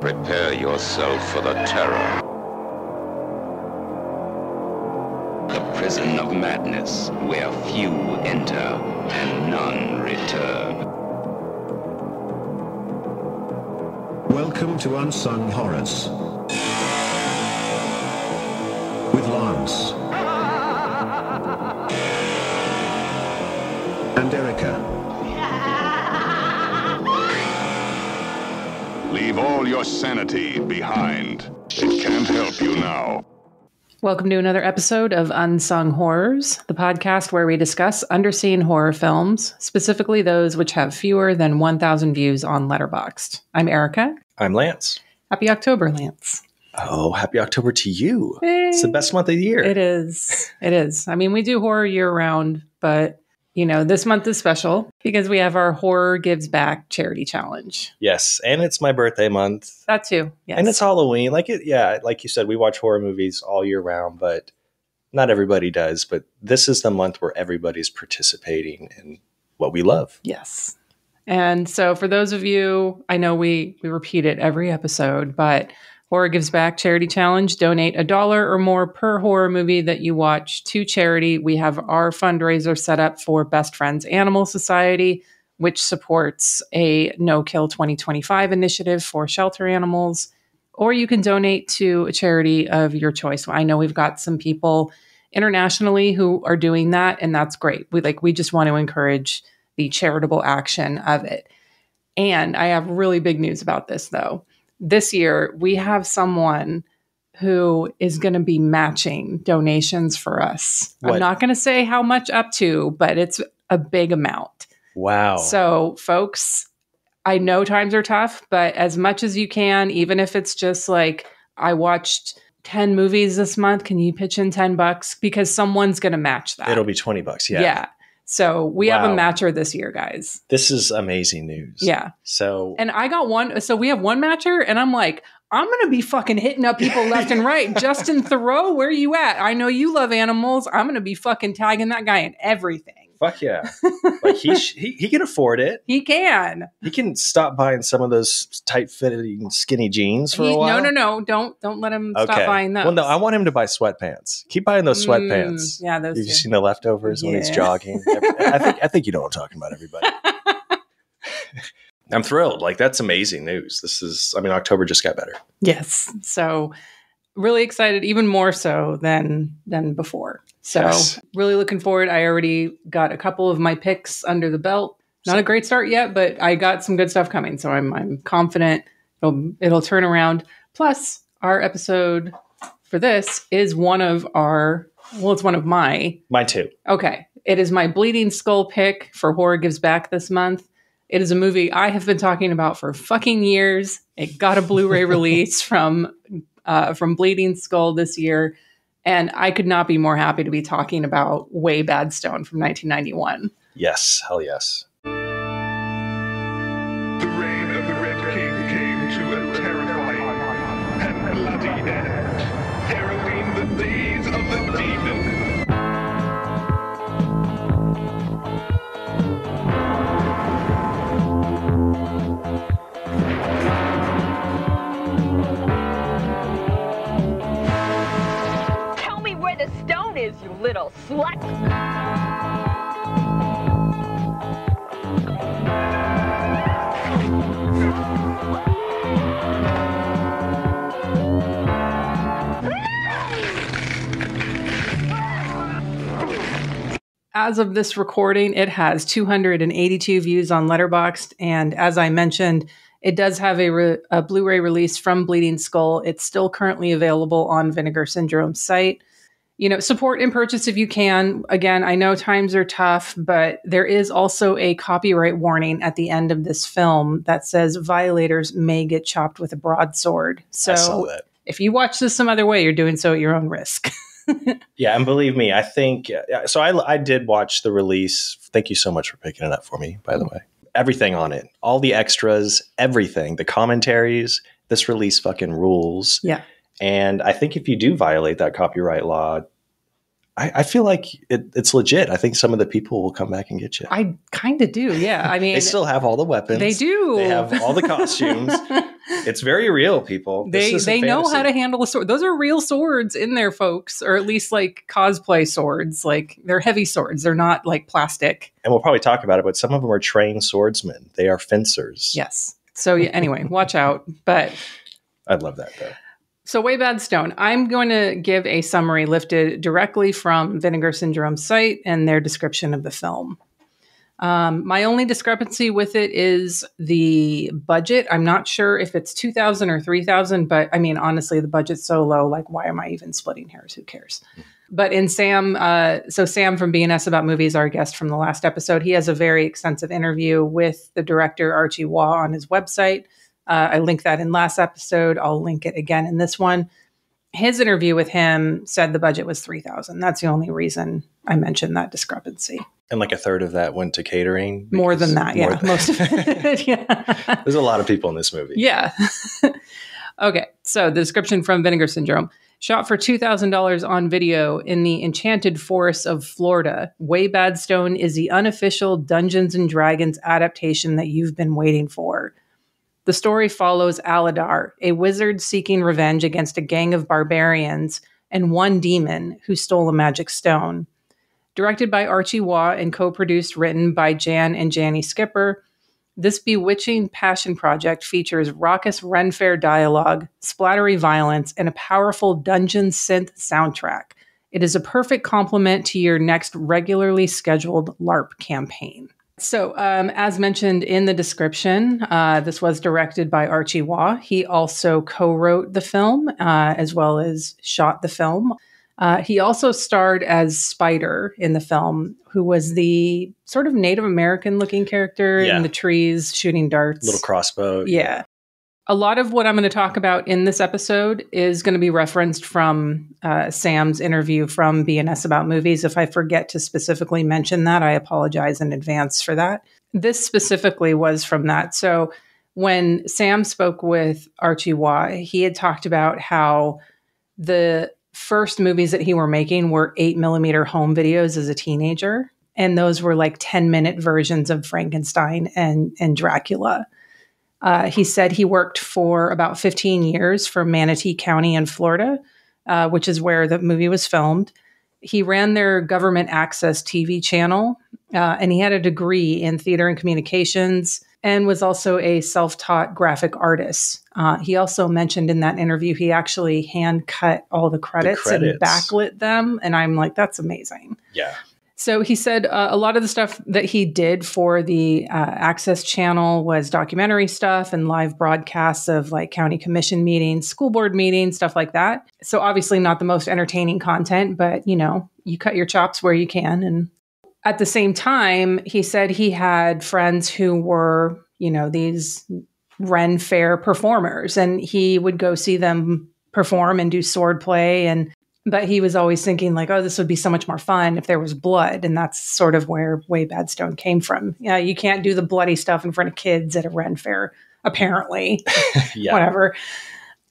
Prepare yourself for the terror. The prison of madness, where few enter and none return. Welcome to Unsung Horrors. With Lance. And Erica. Leave all your sanity behind. It can't help you now. Welcome to another episode of Unsung Horrors, the podcast where we discuss underseen horror films, specifically those which have fewer than 1,000 views on Letterboxd. I'm Erica. I'm Lance. Happy October, Lance. Oh, happy October to you. Hey. It's the best month of the year. It is. It is. I mean, we do horror year round, but, you know, this month is special because we have our Horror Gives Back charity challenge. Yes, and it's my birthday month. That too, yes. And it's Halloween. Like you said, we watch horror movies all year round, but not everybody does. But this is the month where everybody's participating in what we love. Yes. And so for those of you, I know we repeat it every episode, but Horror Gives Back Charity Challenge, donate $1 or more per horror movie that you watch to charity. We have our fundraiser set up for Best Friends Animal Society, which supports a No Kill 2025 initiative for shelter animals. Or you can donate to a charity of your choice. I know we've got some people internationally who are doing that, and that's great. We just want to encourage the charitable action of it. And I have really big news about this, though. This year, we have someone who is going to be matching donations for us. What? I'm not going to say how much up to, but it's a big amount. Wow. So, folks, I know times are tough, but as much as you can, even if it's just like, I watched 10 movies this month, can you pitch in $10? Because someone's going to match that. It'll be $20, yeah. Yeah. So we have a matcher this year, guys. This is amazing news. Yeah. And I got one. So we have one matcher, and I'm like, I'm going to be fucking hitting up people left and right. Justin Thoreau, where you at? I know you love animals. I'm going to be fucking tagging that guy in everything. Fuck yeah. Like he can afford it. He can. He can stop buying some of those tight-fitting skinny jeans for a while. No. Don't let him stop buying those. Well, no, I want him to buy sweatpants. Keep buying those sweatpants. Yeah, those. Have you seen the leftovers when he's jogging? I think you know what I'm talking about, everybody. I'm thrilled. Like, that's amazing news. October just got better. Yes. So really excited, even more so than before. So Really looking forward. I already got a couple of my picks under the belt. Not a great start yet, but I got some good stuff coming. So I'm confident it'll turn around. Plus, our episode for this is it's one of my... Mine too. Okay. It is my Bleeding Skull pick for Horror Gives Back this month. It is a movie I have been talking about for fucking years. It got a Blu-ray release from Bleeding Skull this year. And I could not be more happy to be talking about Way Bad Stone from 1991. Yes. Hell yes. The reign of the Red King came to a terrifying and bloody end, heralding the days of the demon. Is you little slut. As of this recording, it has 282 views on Letterboxd, and as I mentioned, it does have a Blu-ray release from Bleeding Skull. It's still currently available on Vinegar Syndrome's site. You know, support and purchase if you can. Again, I know times are tough, but there is also a copyright warning at the end of this film that says violators may get chopped with a broadsword. So I saw that. If you watch this some other way, you're doing so at your own risk. Yeah, and believe me, I think... So I did watch the release. Thank you so much for picking it up for me, by the way. Everything on it. All the extras, everything. The commentaries. This release fucking rules. Yeah. And I think if you do violate that copyright law, I feel like it's legit. I think some of the people will come back and get you. I kind of do. Yeah. I mean, They still have all the weapons. They do. They have all the costumes. It's very real, people. They know how to handle a sword. Those are real swords in there, folks, or at least like cosplay swords. Like they're heavy swords. They're not like plastic. And we'll probably talk about it, but some of them are trained swordsmen. They are fencers. Yes. So yeah, anyway, watch out. But I love that though. So Way Bad Stone, I'm going to give a summary lifted directly from Vinegar Syndrome's site and their description of the film. My only discrepancy with it is the budget. I'm not sure if it's 2,000 or 3,000, but I mean, honestly, the budget's so low, like, why am I even splitting hairs? Who cares? But in Sam, so Sam from B&S About Movies, our guest from the last episode, he has a very extensive interview with the director, Archie Waugh, on his website. I linked that in last episode. I'll link it again in this one. His interview with him said the budget was 3,000. That's the only reason I mentioned that discrepancy. And like a third of that went to catering? More than that, yeah. Most of it, yeah. There's a lot of people in this movie. Yeah. Okay, so the description from Vinegar Syndrome. Shot for $2,000 on video in the enchanted forests of Florida, Way Bad Stone is the unofficial Dungeons & Dragons adaptation that you've been waiting for. The story follows Aladar, a wizard seeking revenge against a gang of barbarians and one demon who stole a magic stone. Directed by Archie Waugh and co-produced written by Jan and Janny Skipper, this bewitching passion project features raucous Ren Fair dialogue, splattery violence, and a powerful dungeon synth soundtrack. It is a perfect complement to your next regularly scheduled LARP campaign. So, as mentioned in the description, this was directed by Archie Waugh. He also co-wrote the film, as well as shot the film. He also starred as Spider in the film, who was the sort of Native American-looking character in the trees shooting darts. Little crossbow. Yeah. A lot of what I'm going to talk about in this episode is going to be referenced from Sam's interview from B&S About Movies. If I forget to specifically mention that, I apologize in advance for that. This specifically was from that. So when Sam spoke with Archie Waugh, he had talked about how the first movies that he were making were 8mm home videos as a teenager. And those were like 10-minute versions of Frankenstein and Dracula. He said he worked for about 15 years for Manatee County in Florida, which is where the movie was filmed. He ran their government access TV channel, and he had a degree in theater and communications and was also a self-taught graphic artist. He also mentioned in that interview he actually hand cut all the credits and backlit them. And I'm like, that's amazing. Yeah. So he said a lot of the stuff that he did for the Access channel was documentary stuff and live broadcasts of like county commission meetings, school board meetings, stuff like that. So obviously not the most entertaining content, but you know, you cut your chops where you can. And at the same time, he said he had friends who were, you know, these Ren Fair performers, and he would go see them perform and do sword play. But he was always thinking like, oh, this would be so much more fun if there was blood. And that's sort of where Way Bad Stone came from. Yeah, you can't do the bloody stuff in front of kids at a Ren Fair, apparently. Whatever.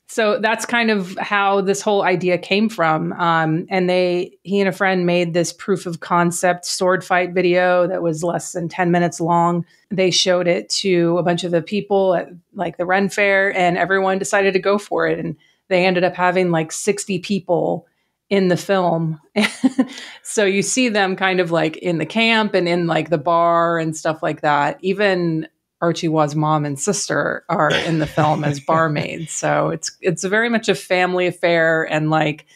So that's kind of how this whole idea came from. And he and a friend made this proof of concept sword fight video that was less than 10 minutes long. They showed it to a bunch of the people at like the Ren Fair, and everyone decided to go for it. And they ended up having like 60 people in the film. So you see them kind of like in the camp and in like the bar and stuff like that. Even Archie Waugh's mom and sister are in the film as barmaids. So it's very much a family affair. And like,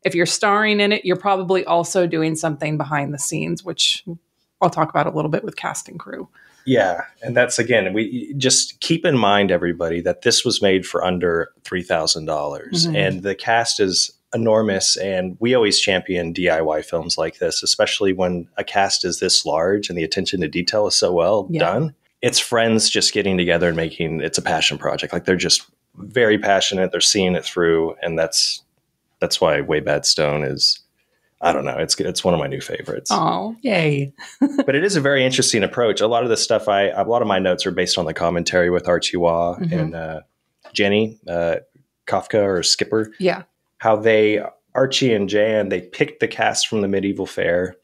if you're starring in it, you're probably also doing something behind the scenes, which I'll talk about a little bit with cast and crew. Yeah. And that's, again, we just keep in mind, everybody, that this was made for under $3,000. Mm-hmm. And the cast is enormous. And we always champion DIY films like this, especially when a cast is this large and the attention to detail is so well done. It's friends just getting together and it's a passion project. Like they're just very passionate. They're seeing it through. And that's why Way Bad Stone is, I don't know. It's one of my new favorites. Oh, yay. But it is a very interesting approach. A lot of the stuff a lot of my notes are based on the commentary with Archie Waugh and Jenny Kafka or Skipper. Yeah. How they Archie and Jan, they picked the cast from the medieval fair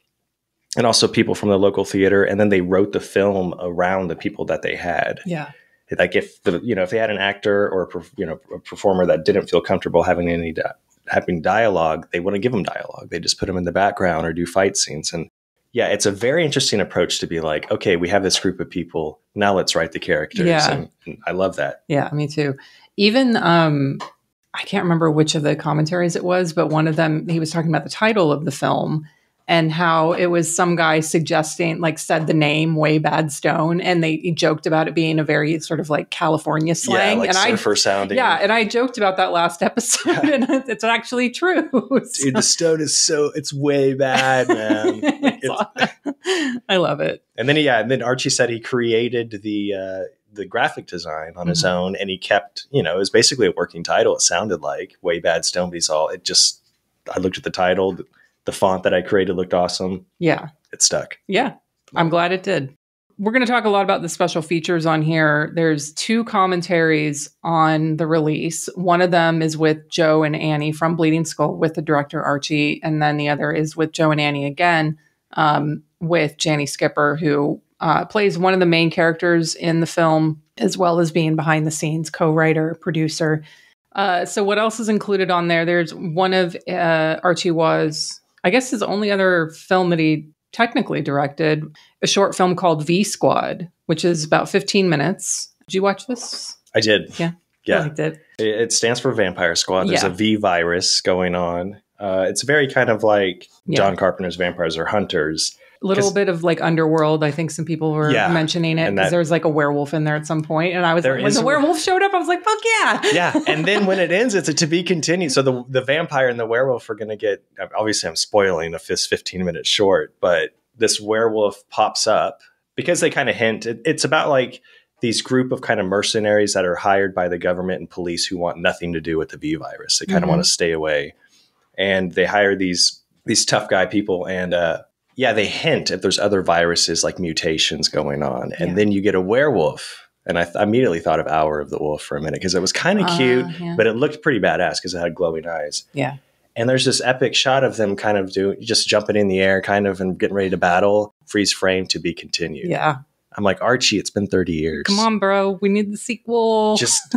and also people from the local theater, and then they wrote the film around the people that they had. Yeah. Like if they had an actor or a performer that didn't feel comfortable having dialogue, they wouldn't give them dialogue. They just put them in the background or do fight scenes. And yeah, it's a very interesting approach to be like, okay, we have this group of people. Now let's write the characters. Yeah. And I love that. Yeah, me too. Even, I can't remember which of the commentaries it was, but one of them, he was talking about the title of the film and how it was some guy suggesting, like said the name Way Bad Stone, and he joked about it being a very sort of like California slang. Yeah, like and surfer sounding. Yeah, and I joked about that last episode, and it's actually true. Dude, the stone is it's way bad, man. I love it. And then Archie said he created the graphic design on his own, and he kept, it was basically a working title. It sounded like Way Bad Stone, but I looked at the title, the font that I created looked awesome. Yeah. It stuck. Yeah. I'm glad it did. We're going to talk a lot about the special features on here. There's 2 commentaries on the release. One of them is with Joe and Annie from Bleeding Skull with the director Archie. And then the other is with Joe and Annie again, with Janie Skipper, who plays one of the main characters in the film, as well as being behind the scenes co-writer, producer. So what else is included on there? There's one of Archie Waugh's, I guess his only other film that he technically directed, a short film called V Squad, which is about 15 minutes. Did you watch this? I did. Yeah. Yeah. I liked it. It stands for Vampire Squad. There's a V virus going on. It's very kind of like John Carpenter's Vampires or Hunters. A little bit of like Underworld. I think some people were mentioning it because there's like a werewolf in there at some point. And I was when the werewolf showed up, I was like, fuck yeah. Yeah. And then when it ends, it's a to be continued. So the vampire and the werewolf are going to get, obviously I'm spoiling the 15 minutes short, but this werewolf pops up because they kind of hint. It's about like these group of kind of mercenaries that are hired by the government and police who want nothing to do with the V virus. They kind of want to stay away. And they hire these tough guy people and, they hint if there's other viruses like mutations going on. And then you get a werewolf. And I immediately thought of Hour of the Wolf for a minute because it was kind of cute, but it looked pretty badass because it had glowing eyes. Yeah. And there's this epic shot of them kind of just jumping in the air kind of and getting ready to battle, freeze frame to be continued. Yeah. I'm like, Archie, it's been 30 years. Come on, bro. We need the sequel. Just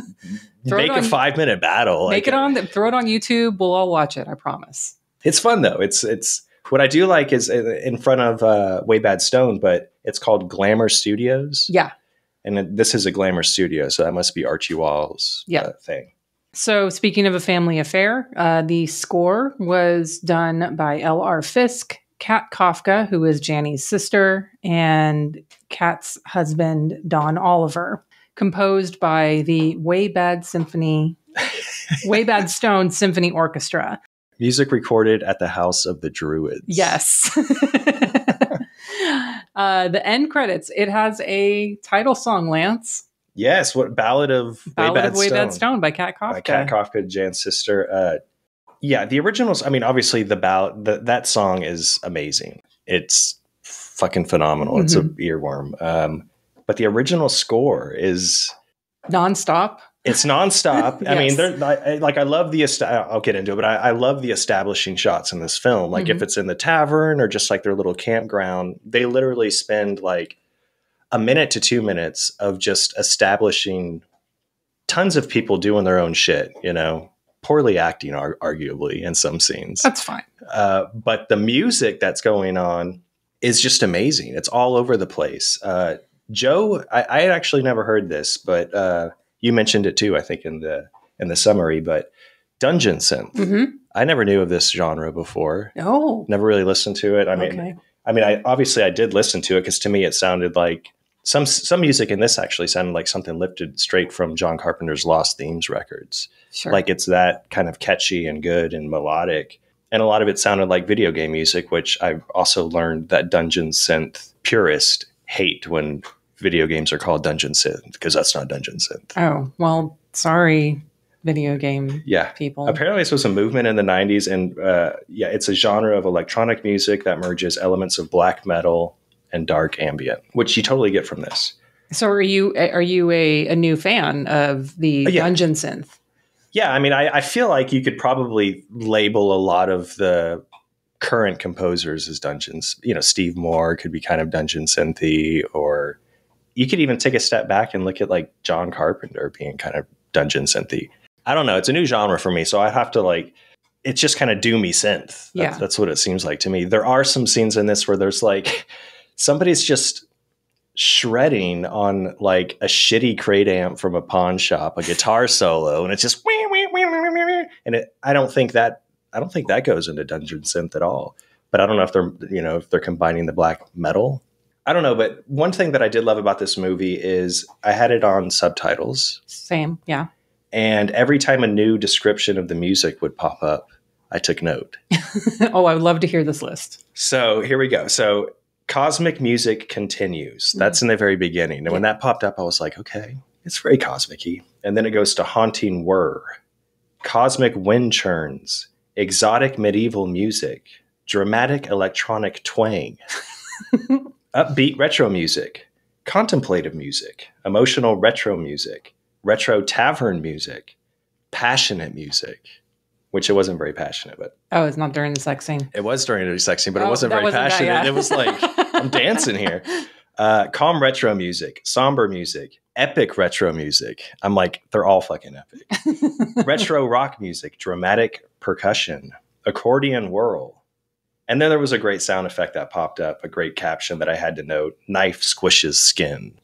make a 5-minute battle. Throw it on YouTube. We'll all watch it. I promise. It's fun though. It's what I do like is in front of Way Bad Stone, but it's called Glamour Studios. Yeah. And this is a Glamour studio. So that must be Archie Waugh's thing. So speaking of a family affair, the score was done by L.R. Fisk, Kat Kafka, who is Janny's sister, and Kat's husband, Don Oliver, composed by the Way Bad Stone Symphony Orchestra. Music recorded at the House of the Druids. Yes. The end credits, it has a title song, Lance. Yes, what Ballad of Way Bad Stone by Kat Kafka. By Kat Kafka, Jan's sister. The originals, I mean, obviously that song is amazing. It's fucking phenomenal. It's an earworm. But the original score is nonstop. It's nonstop. Yes. I mean, I love I'll get into it, but I love the establishing shots in this film. Like if it's in the tavern or just like their little campground, they literally spend like a minute to 2 minutes of just establishing tons of people doing their own shit, poorly acting, arguably in some scenes. That's fine. But the music that's going on is just amazing. It's all over the place. Joe, I had actually never heard this, but you mentioned it too, I think in the summary, but dungeon synth. Mm-hmm. I never knew of this genre before. Oh, never really listened to it. I did listen to it because to me it sounded like some music in this actually sounded like something lifted straight from John Carpenter's Lost Themes records. Sure. Like it's that kind of catchy and good and melodic. And a lot of it sounded like video game music, which I've also learned that dungeon synth purists hate when video games are called dungeon synth because that's not dungeon synth. Oh, well, sorry, video game people. Apparently this was a movement in the 90s and it's a genre of electronic music that merges elements of black metal and dark ambient, which you totally get from this. So are you a new fan of the dungeon synth? Yeah, I mean, I feel like you could probably label a lot of the current composers as dungeons. You know, Steve Moore could be kind of dungeon synthy, or you could even take a step back and look at like John Carpenter being kind of dungeon synthy. I don't know. It's a new genre for me, so I have to like, it's just kind of doomy synth. That's what it seems like to me. There are some scenes in this where there's like somebody's just shredding on like a shitty crate amp from a pawn shop, a guitar solo, and it's just and I don't think that goes into dungeon synth at all. But I don't know if they're combining the black metal. I don't know, but one thing that I did love about this movie is I had it on subtitles. Same, yeah. And every time a new description of the music would pop up, I took note. Oh, I would love to hear this list. So here we go. So cosmic music continues. That's in the very beginning. And when that popped up, I was like, okay, it's very cosmic-y. And then it goes to haunting whir, cosmic wind churns, exotic medieval music, dramatic electronic twang, upbeat retro music, contemplative music, emotional retro music, retro tavern music, passionate music, which it wasn't very passionate, but oh, it's not during the sex scene. It was during the sex scene, but it wasn't very passionate. That, yeah. It was like, I'm dancing here. Calm retro music, somber music, epic retro music. I'm like, they're all fucking epic. Retro rock music, dramatic percussion, accordion whirl. And then there was a great sound effect that popped up, a great caption that I had to note, knife squishes skin.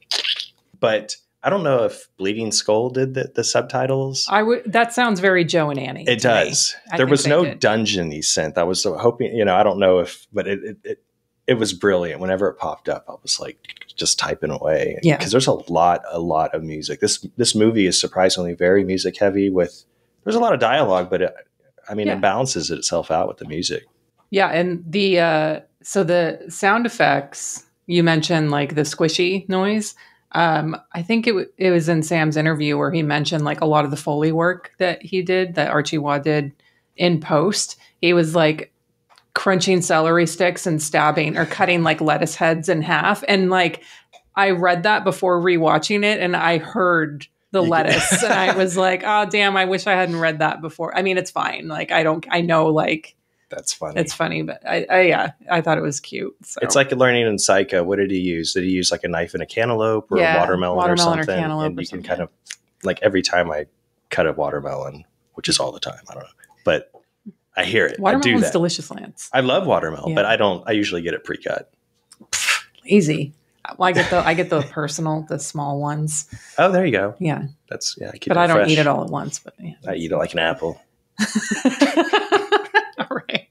But I don't know if Bleeding Skull did the subtitles. That sounds very Joe and Annie. It does. There was no dungeony synth. I was hoping, I don't know if, but it was brilliant. Whenever it popped up, I was like just typing away. Yeah. Because there's a lot of music. This movie is surprisingly very music heavy there's a lot of dialogue, but it balances itself out with the music. Yeah. And so the sound effects, you mentioned like the squishy noise. I think it was in Sam's interview where he mentioned like a lot of the Foley work that he did, that Archie Waugh did in post. He was like crunching celery sticks and stabbing or cutting like lettuce heads in half. And like, I read that before rewatching it and I heard the lettuce and I was like, oh damn, I wish I hadn't read that before. I mean, it's fine. Like, I know like, that's funny. It's funny, but I thought it was cute. So. It's like learning in Psycho. What did he use? Did he use like a knife and a cantaloupe or a watermelon or something? Or cantaloupe and you can kind of like every time I cut a watermelon, which is all the time, I don't know, but I hear it. Watermelon's delicious, Lance. I love watermelon, but I usually get it pre-cut. Easy. Well, I get the personal, the small ones. Oh, there you go. Yeah. I keep but it I don't fresh. eat it all at once. But yeah. I eat it like an apple. All right.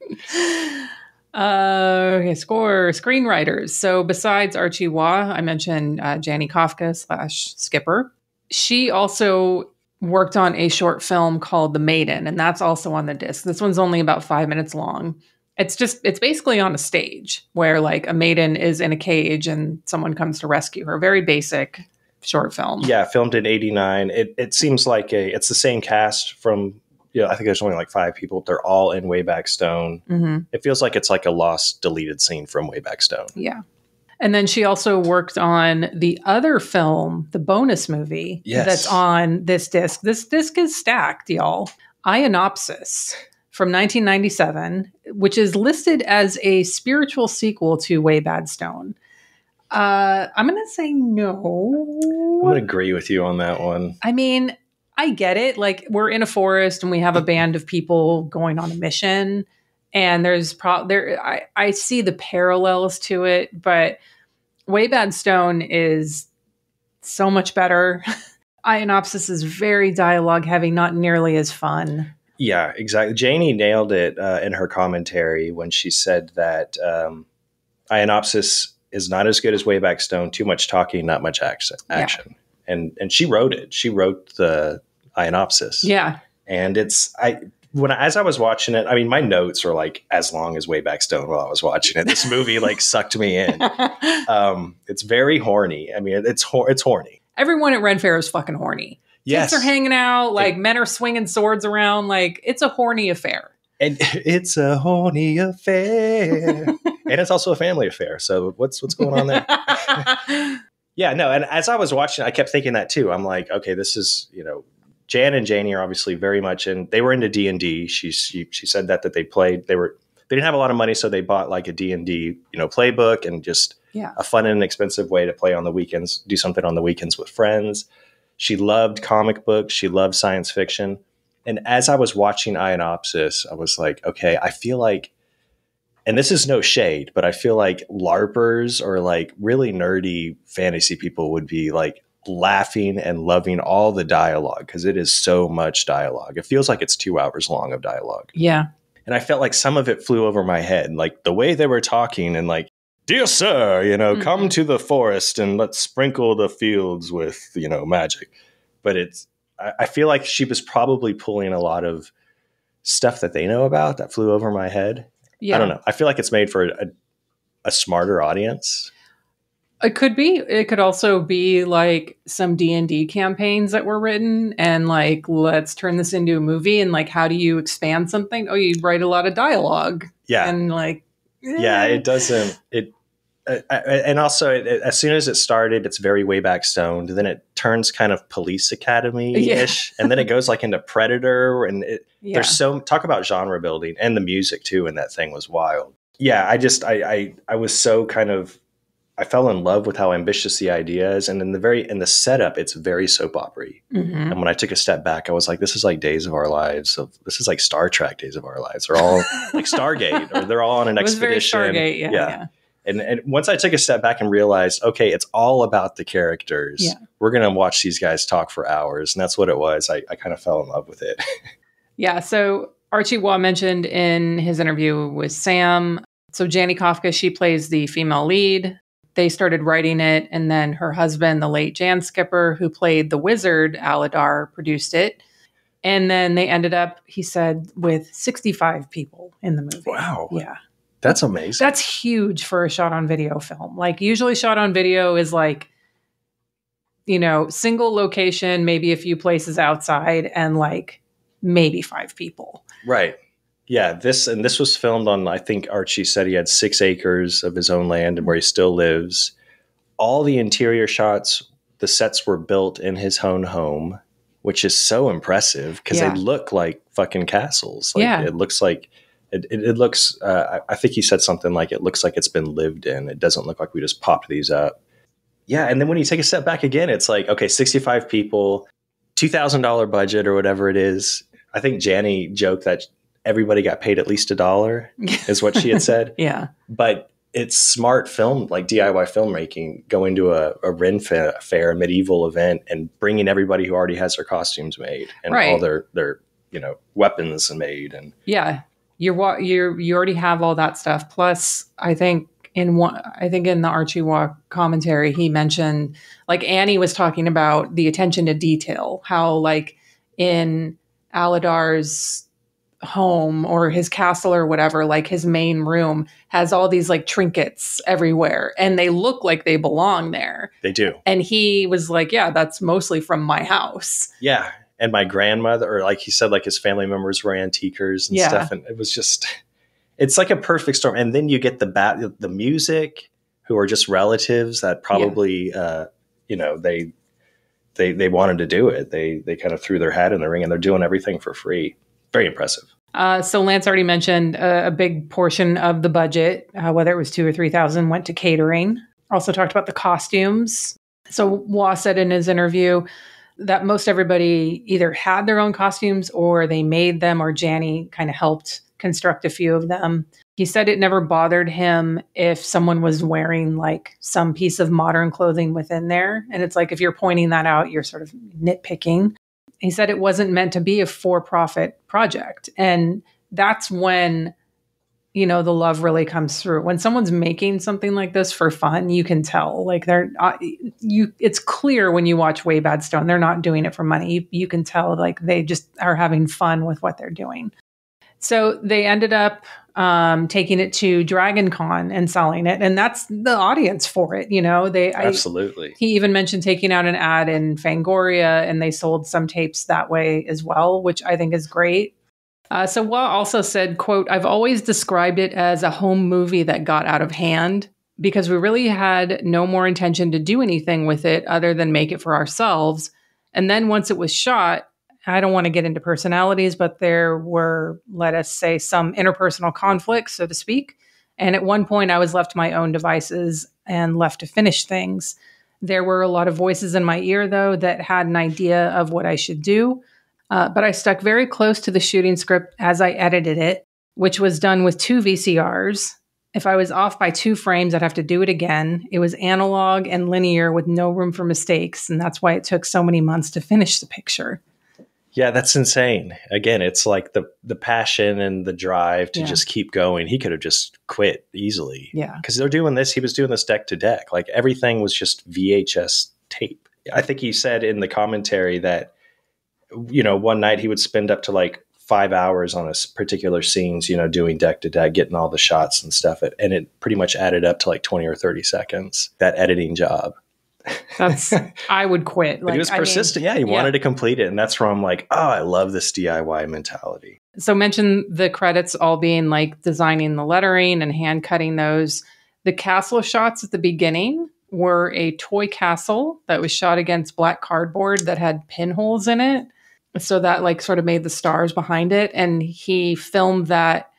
Okay, screenwriters. So besides Archie Waugh, I mentioned Jani Kafka / Skipper. She also worked on a short film called The Maiden, and that's also on the disc. This one's only about 5 minutes long. It's basically on a stage where like a maiden is in a cage and someone comes to rescue her. Very basic short film. Yeah, filmed in 89. It seems like it's the same cast from, I think there's only like 5 people. They're all in Wayback Stone. Mm-hmm. It feels like it's like a lost, deleted scene from Wayback Stone. Yeah. And then she also worked on the other film, the bonus movie that's on this disc. This disc is stacked, y'all. Ionopsis from 1997, which is listed as a spiritual sequel to Wayback Stone. I'm going to say no. I'm going to agree with you on that one. I mean, I get it. Like, we're in a forest and we have a band of people going on a mission. And there's I see the parallels to it, but Wayback Stone is so much better. Ionopsis is very dialogue heavy, not nearly as fun. Yeah, exactly. Janie nailed it in her commentary when she said that Ionopsis is not as good as Wayback Stone. Too much talking, not much action. Yeah. And she wrote it. She wrote the Ionopsis. Yeah. And as I was watching it, I mean, my notes are like as long as Wayback Stone while I was watching it. This movie like sucked me in. It's very horny. I mean, it's horny. Everyone at Ren Fair is fucking horny. Yes. Kids are hanging out, like men are swinging swords around. Like, it's a horny affair. And it's a horny affair. And it's also a family affair. So what's going on there? Yeah, no. And as I was watching, I kept thinking that too. I'm like, okay, this is, Jan and Janie are obviously very much they were into D&D. She said that they played, they didn't have a lot of money, so they bought like a D&D, playbook and just a fun and inexpensive way to play on the weekends, do something on the weekends with friends. She loved comic books. She loved science fiction. And as I was watching Ionopsis, I was like, okay, I feel like, and this is no shade, but I feel like LARPers or like really nerdy fantasy people would be like laughing and loving all the dialogue because it is so much dialogue. It feels like it's 2 hours long of dialogue. Yeah. And I felt like some of it flew over my head, like the way they were talking and like, dear sir, come to the forest and let's sprinkle the fields with, magic. But I feel like she was probably pulling a lot of stuff that they know about that flew over my head. Yeah. I don't know. I feel like it's made for a smarter audience. It could be. It could also be like some D&D campaigns that were written and like, let's turn this into a movie. And like, how do you expand something? Oh, you write a lot of dialogue. Yeah. And like, yeah, it doesn't. And also, as soon as it started, it's very way back stoned. Then it turns kind of Police Academy-ish. And then it goes like into Predator. And there's talk about genre building, and the music too. And that thing was wild. Yeah, I was so kind of, I fell in love with how ambitious the idea is. And in the setup, it's very soap opera-y. Mm-hmm. And when I took a step back, I was like, this is like Days of Our Lives. So this is like Star Trek Days of Our Lives. They're all like Stargate, or they're all on an expedition. Very Stargate, yeah. And once I took a step back and realized, okay, it's all about the characters. Yeah. We're going to watch these guys talk for hours. And that's what it was. I kind of fell in love with it. Yeah. So Archie Waugh mentioned in his interview with Sam. So Janie Kafka, she plays the female lead. They started writing it. And then her husband, the late Jan Skipper, who played the wizard Aladar, produced it. And then they ended up, he said, with 65 people in the movie. Wow. Yeah. That's amazing. That's huge for a shot on video film. Like usually shot on video is like, single location, maybe a few places outside and like maybe 5 people. Right. Yeah. This was filmed on, I think Archie said he had 6 acres of his own land and where he still lives. All the interior shots, the sets were built in his own home, which is so impressive because they look like fucking castles. Like, it looks like, It looks, I think he said something like, it looks like it's been lived in. It doesn't look like we just popped these up. Yeah. And then when you take a step back again, it's like, okay, 65 people, $2,000 budget or whatever it is. I think Janie joked that everybody got paid at least $1 is what she had said. Yeah. But it's smart film, like DIY filmmaking, going to a Ren fair, a medieval event, and bringing everybody who already has their costumes made and all their weapons made. And yeah. You already have all that stuff. Plus, I think in the Archie Waugh commentary, he mentioned like Annie was talking about the attention to detail, how like in Aladar's home or his castle or whatever, like his main room has all these like trinkets everywhere and they look like they belong there. They do. And he was like, yeah, that's mostly from my house. Yeah. And my grandmother, or like he said, like his family members were antiquers and stuff. And it was just, it's like a perfect storm. And then you get the music, who are just relatives that probably, they wanted to do it. They kind of threw their hat in the ring and they're doing everything for free. Very impressive. So Lance already mentioned a big portion of the budget, whether it was $2,000 or $3,000, went to catering. Also talked about the costumes. So Waugh said in his interview that most everybody either had their own costumes or they made them, or Janie kind of helped construct a few of them. He said it never bothered him if someone was wearing like some piece of modern clothing within there. And it's like, if you're pointing that out, you're sort of nitpicking. He said it wasn't meant to be a for-profit project. And that's when, the love really comes through. When someone's making something like this for fun, you can tell. Like it's clear when you watch Way Bad Stone, they're not doing it for money. You can tell like they just are having fun with what they're doing. So they ended up taking it to Dragon Con and selling it. And that's the audience for it. Absolutely. He even mentioned taking out an ad in Fangoria, and they sold some tapes that way as well, which I think is great. So Waugh also said, quote, "I've always described it as a home movie that got out of hand because we really had no more intention to do anything with it other than make it for ourselves. And then once it was shot, I don't want to get into personalities, but there were, let us say, some interpersonal conflicts, so to speak. And at one point, I was left to my own devices and left to finish things. There were a lot of voices in my ear, though, that had an idea of what I should do. But I stuck very close to the shooting script as I edited it, which was done with 2 VCRs. If I was off by 2 frames, I'd have to do it again. It was analog and linear with no room for mistakes, and that's why it took so many months to finish the picture. Yeah, that's insane. Again, it's like the passion and the drive to just keep going. He could have just quit easily. Yeah. Because he was doing this deck to deck. Like everything was just VHS tape. I think he said in the commentary that, one night he would spend up to like 5 hours on a particular scenes, doing deck to deck, getting all the shots and stuff. And it pretty much added up to like 20 or 30 seconds, that editing job. I would quit. But he was persistent. He wanted to complete it. And that's where I'm like, oh, I love this DIY mentality. So mention the credits all being like designing the lettering and hand cutting those. The castle shots at the beginning were a toy castle that was shot against black cardboard that had pinholes in it. So that like sort of made the stars behind it. And he filmed that.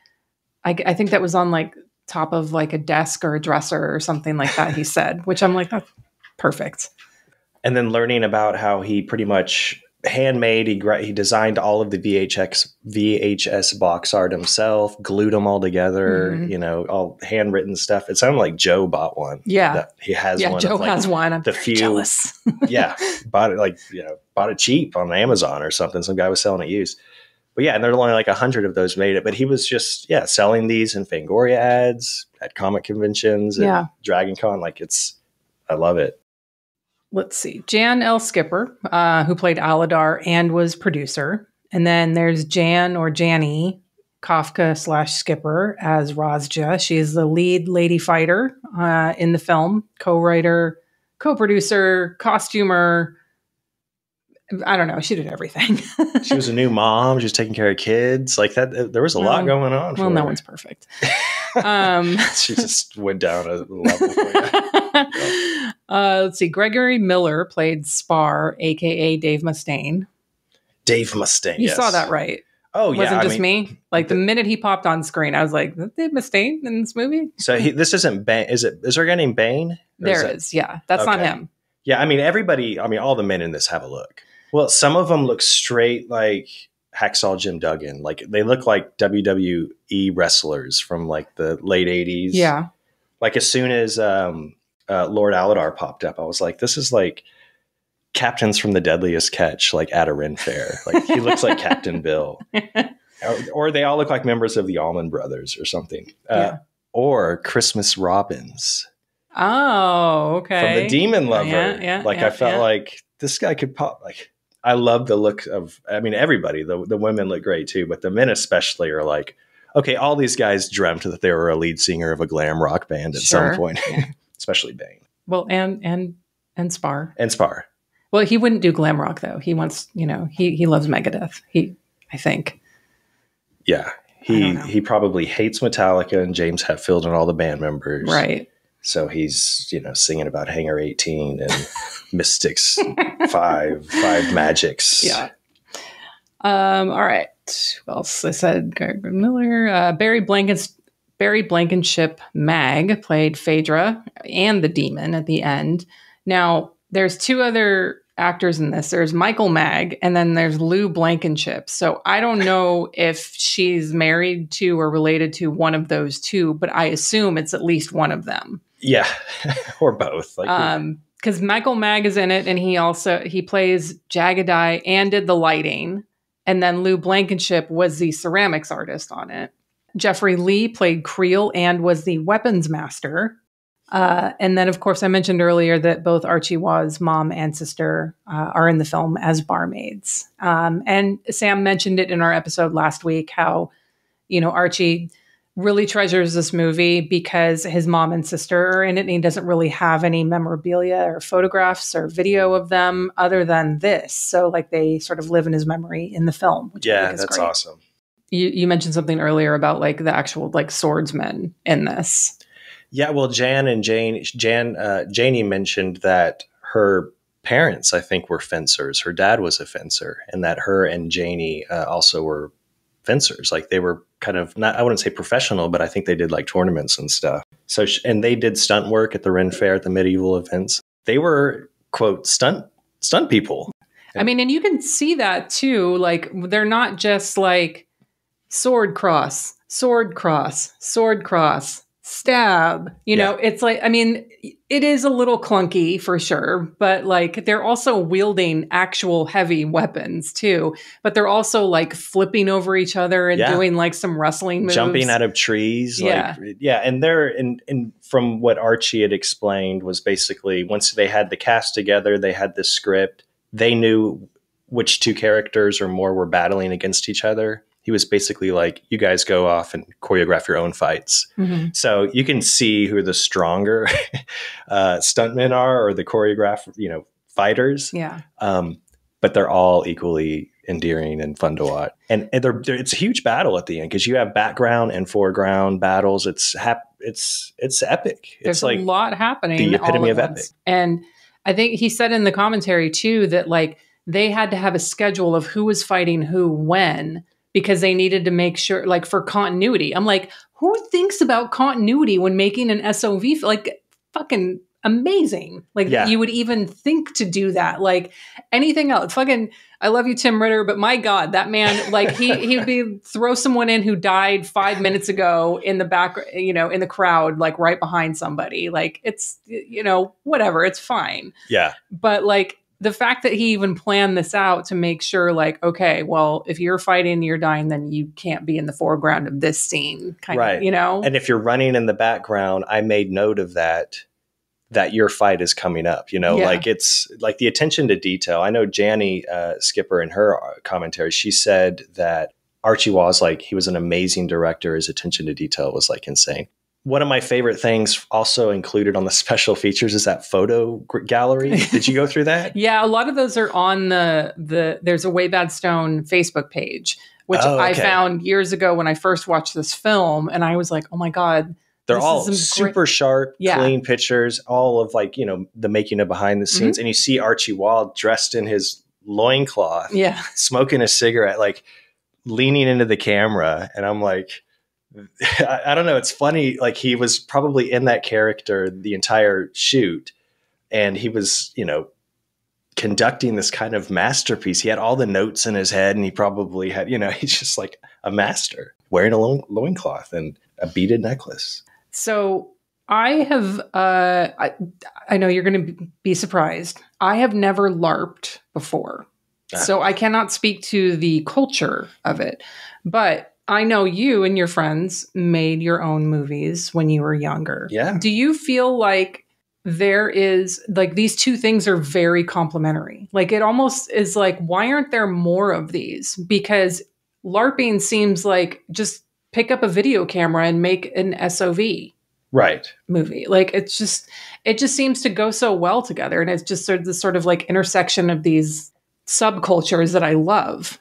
I think that was on like top of like a desk or a dresser or something like that, he said, which I'm like, that's perfect. And then learning about how he pretty much handmade, he designed all of the VHS box art himself, glued them all together, all handwritten stuff. It sounded like Joe bought one. Yeah. He has one. Joe has one. I'm jealous. Bought it cheap on Amazon or something. Some guy was selling it used. But and there were only like 100 of those made it. But he was just, selling these in Fangoria ads at comic conventions and Dragon Con. I love it. Let's see. Jan L. Skipper, who played Aladar and was producer. And then there's Jan or Janny Kafka / Skipper as Razja. She is the lead lady fighter in the film, co-writer, co-producer, costumer. I don't know. She did everything. She was a new mom. She was taking care of kids. Like that. There was a lot going on. Well, no one's perfect. She just went down a level for you. Let's see. Gregory Miller played Spar, a.k.a. Dave Mustaine. Dave Mustaine, You saw that right. Oh, yeah. Wasn't just me. Like the minute he popped on screen, I was like, is Dave Mustaine in this movie? So this isn't Bane. Is there a guy named Bane? There is. Yeah. That's not him. Yeah. I mean, all the men in this have a look. Well, some of them look straight like Hacksaw Jim Duggan. Like they look like WWE wrestlers from like the late 80s. Yeah. Like as soon as Lord Aladar popped up, I was like, this is like Captains from the Deadliest Catch, like at a Ren Fair. Like he looks like Captain Bill. Or they all look like members of the Allman Brothers or something. Or Christmas Robins. Oh, okay. From the Demon Lover. I felt like this guy could pop. Like I love the look of, everybody, the women look great too, but the men especially are like, okay, all these guys dreamt that they were a lead singer of a glam rock band at some point, especially Bane. Well, and Spar. And Spar. Well, he wouldn't do glam rock though. He wants, he loves Megadeth. I think. Yeah. He probably hates Metallica and James Hetfield and all the band members. Right. So he's, singing about Hangar 18 and Mystics 5 Magics. Yeah. All right. What else? I said Gregory Miller. Barry Blankenship Mag played Phaedra and the demon at the end. Now, there's 2 other actors in this. There's Michael Mag and then there's Lou Blankenship. So I don't know if she's married to or related to one of those 2, but I assume it's at least one of them. Yeah, or both. Because Michael Mag is in it, and he plays Jagadai and did the lighting, and then Lou Blankenship was the ceramics artist on it. Jeffrey Lee played Creel and was the weapons master. And then, of course, I mentioned earlier that both Archie Waugh's mom and sister are in the film as barmaids. And Sam mentioned it in our episode last week, how, Archie really treasures this movie because his mom and sister are in it, and he doesn't really have any memorabilia or photographs or video of them other than this. So they sort of live in his memory in the film. Which I think is that's great. awesome. You mentioned something earlier about the actual swordsmen in this. Yeah, well, Janie mentioned that her parents, I think, were fencers. Her dad was a fencer, and that her and Janie also were fencers. Like they were kind of not, I wouldn't say professional, but I think they did like tournaments and stuff. So, and they did stunt work at the Ren Fair at the medieval events. They were, quote, stunt people. I mean, and you can see that too. Like they're not just like sword cross, sword cross, sword cross, stab. You know, it's like, I mean, it is a little clunky for sure, but like they're also wielding actual heavy weapons too. But they're also like flipping over each other and doing like some wrestling moves, jumping out of trees. And they're and from what Archie had explained was basically once they had the cast together, they had the script, they knew which two characters or more were battling against each other. He was basically like, you guys go off and choreograph your own fights. Mm-hmm. So you can see who the stronger stuntmen are or the choreographed, fighters. Yeah. But they're all equally endearing and fun to watch. And it's a huge battle at the end because you have background and foreground battles. It's epic. There's like a lot happening. The epitome of epic. And I think he said in the commentary too that like they had to have a schedule of who was fighting who when, because they needed to make sure, like, for continuity. I'm like, who thinks about continuity when making an SOV? Like, fucking amazing. Like, that you would even think to do that. Like, anything else. Fucking, I love you, Tim Ritter, but my God, that man, like, he'd be throw someone in who died 5 minutes ago in the back, in the crowd, like, right behind somebody. Like, it's, whatever. It's fine. Yeah. But, like, the fact that he even planned this out to make sure, like, okay, well, if you're fighting, you're dying, then you can't be in the foreground of this scene, kind of, And if you're running in the background, I made note of that your fight is coming up, like it's like the attention to detail. I know Janny Skipper in her commentary, she said that Archie Waugh like, he was an amazing director. His attention to detail was like insane. One of my favorite things also included on the special features is that photo gallery. Did you go through that? Yeah, a lot of those are on there's a Way Bad Stone Facebook page, which I found years ago when I first watched this film. And I was like, oh my God. They're all super sharp, clean pictures, all of like, the making of behind the scenes. And you see Archie Waugh dressed in his loincloth, smoking a cigarette, like leaning into the camera. And I'm like, I don't know. It's funny. Like he was probably in that character the entire shoot and he was, conducting this kind of masterpiece. He had all the notes in his head and he probably had, he's just like a master wearing a loincloth and a beaded necklace. So I have, I know you're going to be surprised. I have never LARPed before. So I cannot speak to the culture of it, but I know you and your friends made your own movies when you were younger. Yeah. Do you feel like there is, like, these two things are very complementary? Like, it almost is like, why aren't there more of these? Because LARPing seems like just pick up a video camera and make an SOV movie. Like, it just seems to go so well together. And it's just sort of like intersection of these subcultures that I love.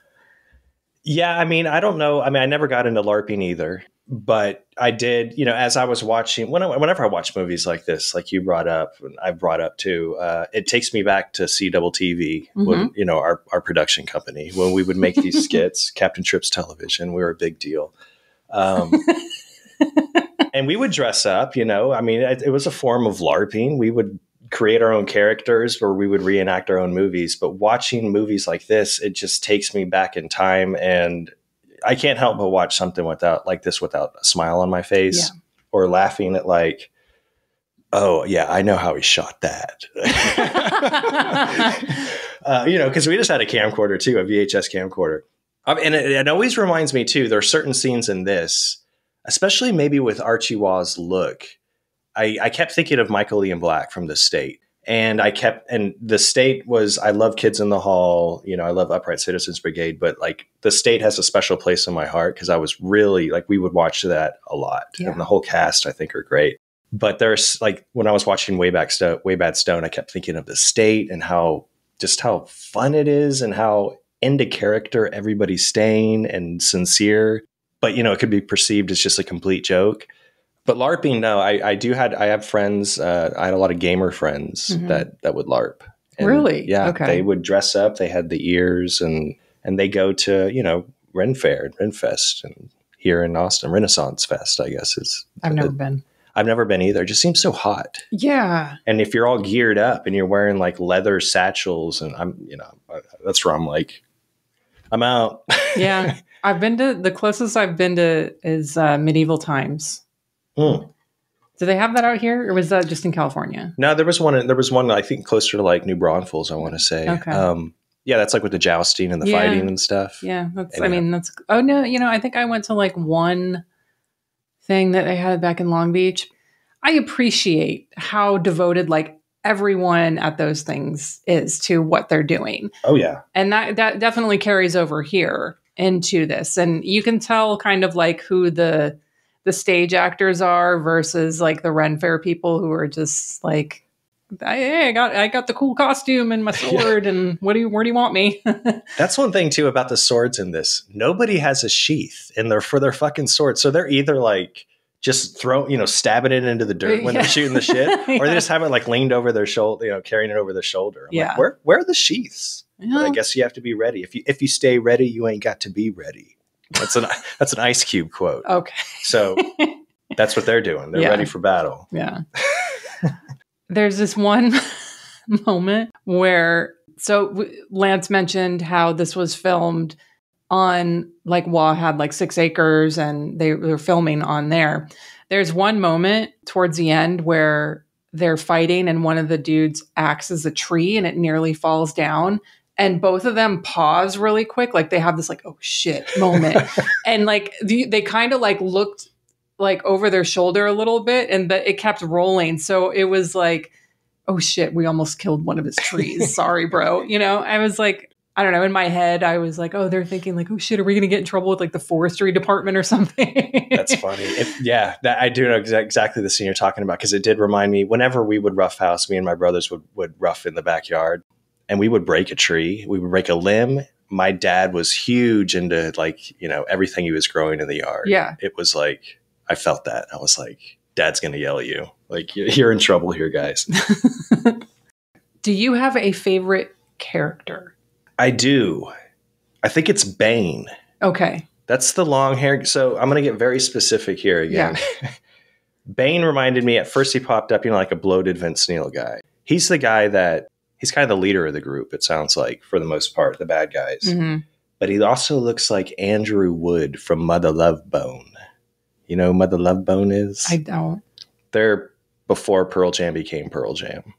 Yeah, I mean, I don't know. I mean, I never got into LARPing either, but I did, as I was watching, whenever I watch movies like this, like you brought up, and I brought up too, it takes me back to CTV, when, our production company, when we would make these skits, Captain Trips Television, we were a big deal. And we would dress up, I mean, it was a form of LARPing. We would create our own characters where we would reenact our own movies. But watching movies like this, it just takes me back in time. And I can't help but watch something without a smile on my face or laughing at like, oh yeah, I know how he shot that. Because we just had a camcorder too, a VHS camcorder. And it always reminds me too, there are certain scenes in this, especially maybe with Archie Waugh's look. I kept thinking of Michael Ian Black from The State. And The State was, I love Kids in the Hall, I love Upright Citizens Brigade, but like The State has a special place in my heart because I was really like, we would watch that a lot. Yeah. And the whole cast I think are great. But there's like, when I was watching Way Bad Stone, I kept thinking of The State and how fun it is and how into character everybody's staying and sincere. But, it could be perceived as just a complete joke. But LARPing, no, I have friends. I had a lot of gamer friends that would LARP. And Really? Yeah. Okay. They would dress up. They had the ears and they go to, Ren Fair and Ren Fest and here in Austin, Renaissance Fest, I guess is. I've never been. I've never been either. It just seems so hot. Yeah. And if you're all geared up and you're wearing like leather satchels and that's where I'm like, I'm out. Yeah. The closest I've been to is Medieval Times. Hmm. Do they have that out here, or was that just in California? No, there was one I think closer to like New Braunfels, I want to say. Okay. Yeah, that's like with the jousting and the fighting and stuff. Yeah, I think I went to like one thing that they had back in Long Beach. I appreciate how devoted like everyone at those things is to what they're doing. Oh yeah. And that definitely carries over here into this. And you can tell kind of like who the stage actors are versus like the Ren Fair people who are just like, hey, I got the cool costume and my sword and where do you want me? That's one thing too about the swords in this. Nobody has a sheath for their fucking sword. So they're either like just stabbing it into the dirt when they're shooting the shit, or they just have it like leaned over their shoulder, carrying it over their shoulder. I'm like, where are the sheaths? Yeah. But I guess you have to be ready. If you stay ready, you ain't got to be ready. That's an Ice Cube quote. Okay. So that's what they're doing. They're ready for battle. Yeah. There's this one moment where, Lance mentioned how this was filmed on, like, Waugh had like 6 acres and they were filming on there. There's one moment towards the end where they're fighting and one of the dudes axes a tree and it nearly falls down. And both of them pause really quick. Like they have this like, oh shit moment. And like they kind of like looked like over their shoulder a little bit, but it kept rolling. So it was like, oh shit, we almost killed one of his trees. Sorry, bro. I was like, I don't know. In my head, I was like, oh, they're thinking like, oh shit, are we going to get in trouble with like the forestry department or something? That's funny. I do know exactly the scene you're talking about, because it did remind me whenever we would roughhouse, me and my brothers would rough in the backyard and we would break a tree. We would break a limb. My dad was huge into like, everything he was growing in the yard. Yeah. It was like, I felt that. I was like, Dad's going to yell at you. Like, you're in trouble here, guys. Do you have a favorite character? I do. I think it's Bane. Okay. That's the long hair. So I'm going to get very specific here again. Yeah. Bane reminded me, at first he popped up, like a bloated Vince Neil guy. He's the guy he's kind of the leader of the group, it sounds like, for the most part, the bad guys. Mm-hmm. But he also looks like Andrew Wood from Mother Love Bone. You know who Mother Love Bone is? I don't. They're before Pearl Jam became Pearl Jam.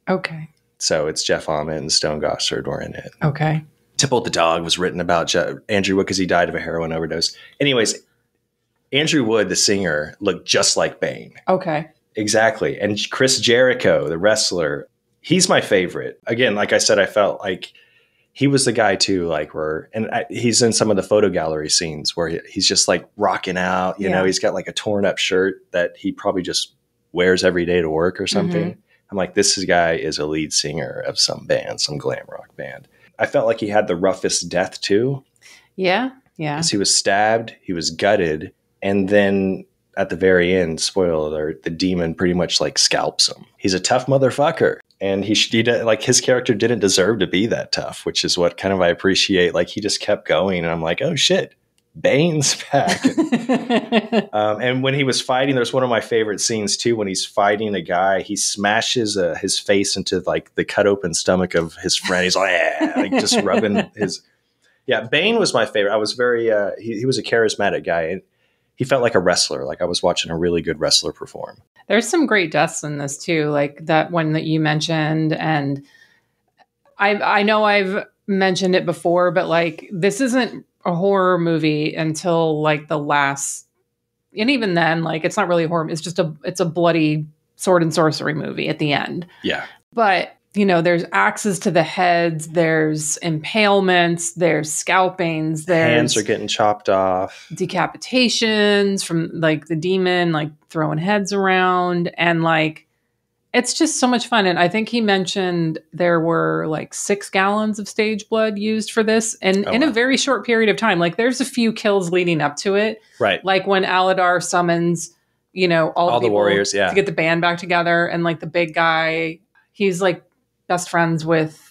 Okay. So it's Jeff Ament and Stone Gossard were in it. Okay. Tipple the Dog was written about Andrew Wood because he died of a heroin overdose. Anyways, Andrew Wood, the singer, looked just like Bane. Okay. Exactly. And Chris Jericho, the wrestler, he's my favorite. Again, like I said, I felt like he was the guy too, he's in some of the photo gallery scenes where he's just like rocking out, he's got like a torn up shirt that he probably just wears every day to work or something. Mm-hmm. I'm like, this guy is a lead singer of some band, some glam rock band. I felt like he had the roughest death too. Yeah. Yeah. Because he was stabbed, he was gutted. And then at the very end, spoiler alert, the demon pretty much like scalps him. He's a tough motherfucker. And he like his character didn't deserve to be that tough, which is what kind of I appreciate. Like he just kept going and I'm like, oh shit, Bane's back. And when he was fighting, there's one of my favorite scenes too. When he's fighting a guy, he smashes his face into like the cut open stomach of his friend. He's like just rubbing his. Yeah, Bane was my favorite. I was very. He was a charismatic guy, and he felt like a wrestler. Like I was watching a really good wrestler perform. There's some great deaths in this too, like that one that you mentioned, and I know I've mentioned it before, but like this isn't a horror movie until like the last, and even then, like it's not really a horror. It's just it's a bloody sword and sorcery movie at the end. Yeah, but there's axes to the heads, there's impalements, there's scalpings, there's hands are getting chopped off, decapitations from like the demon, like throwing heads around, and like it's just so much fun. And I think he mentioned there were like 6 gallons of stage blood used for this, and in a very short period of time. Like there's a few kills leading up to it, right? Like when Aladar summons, all the warriors, to get the band back together, and like the big guy, he's like best friends with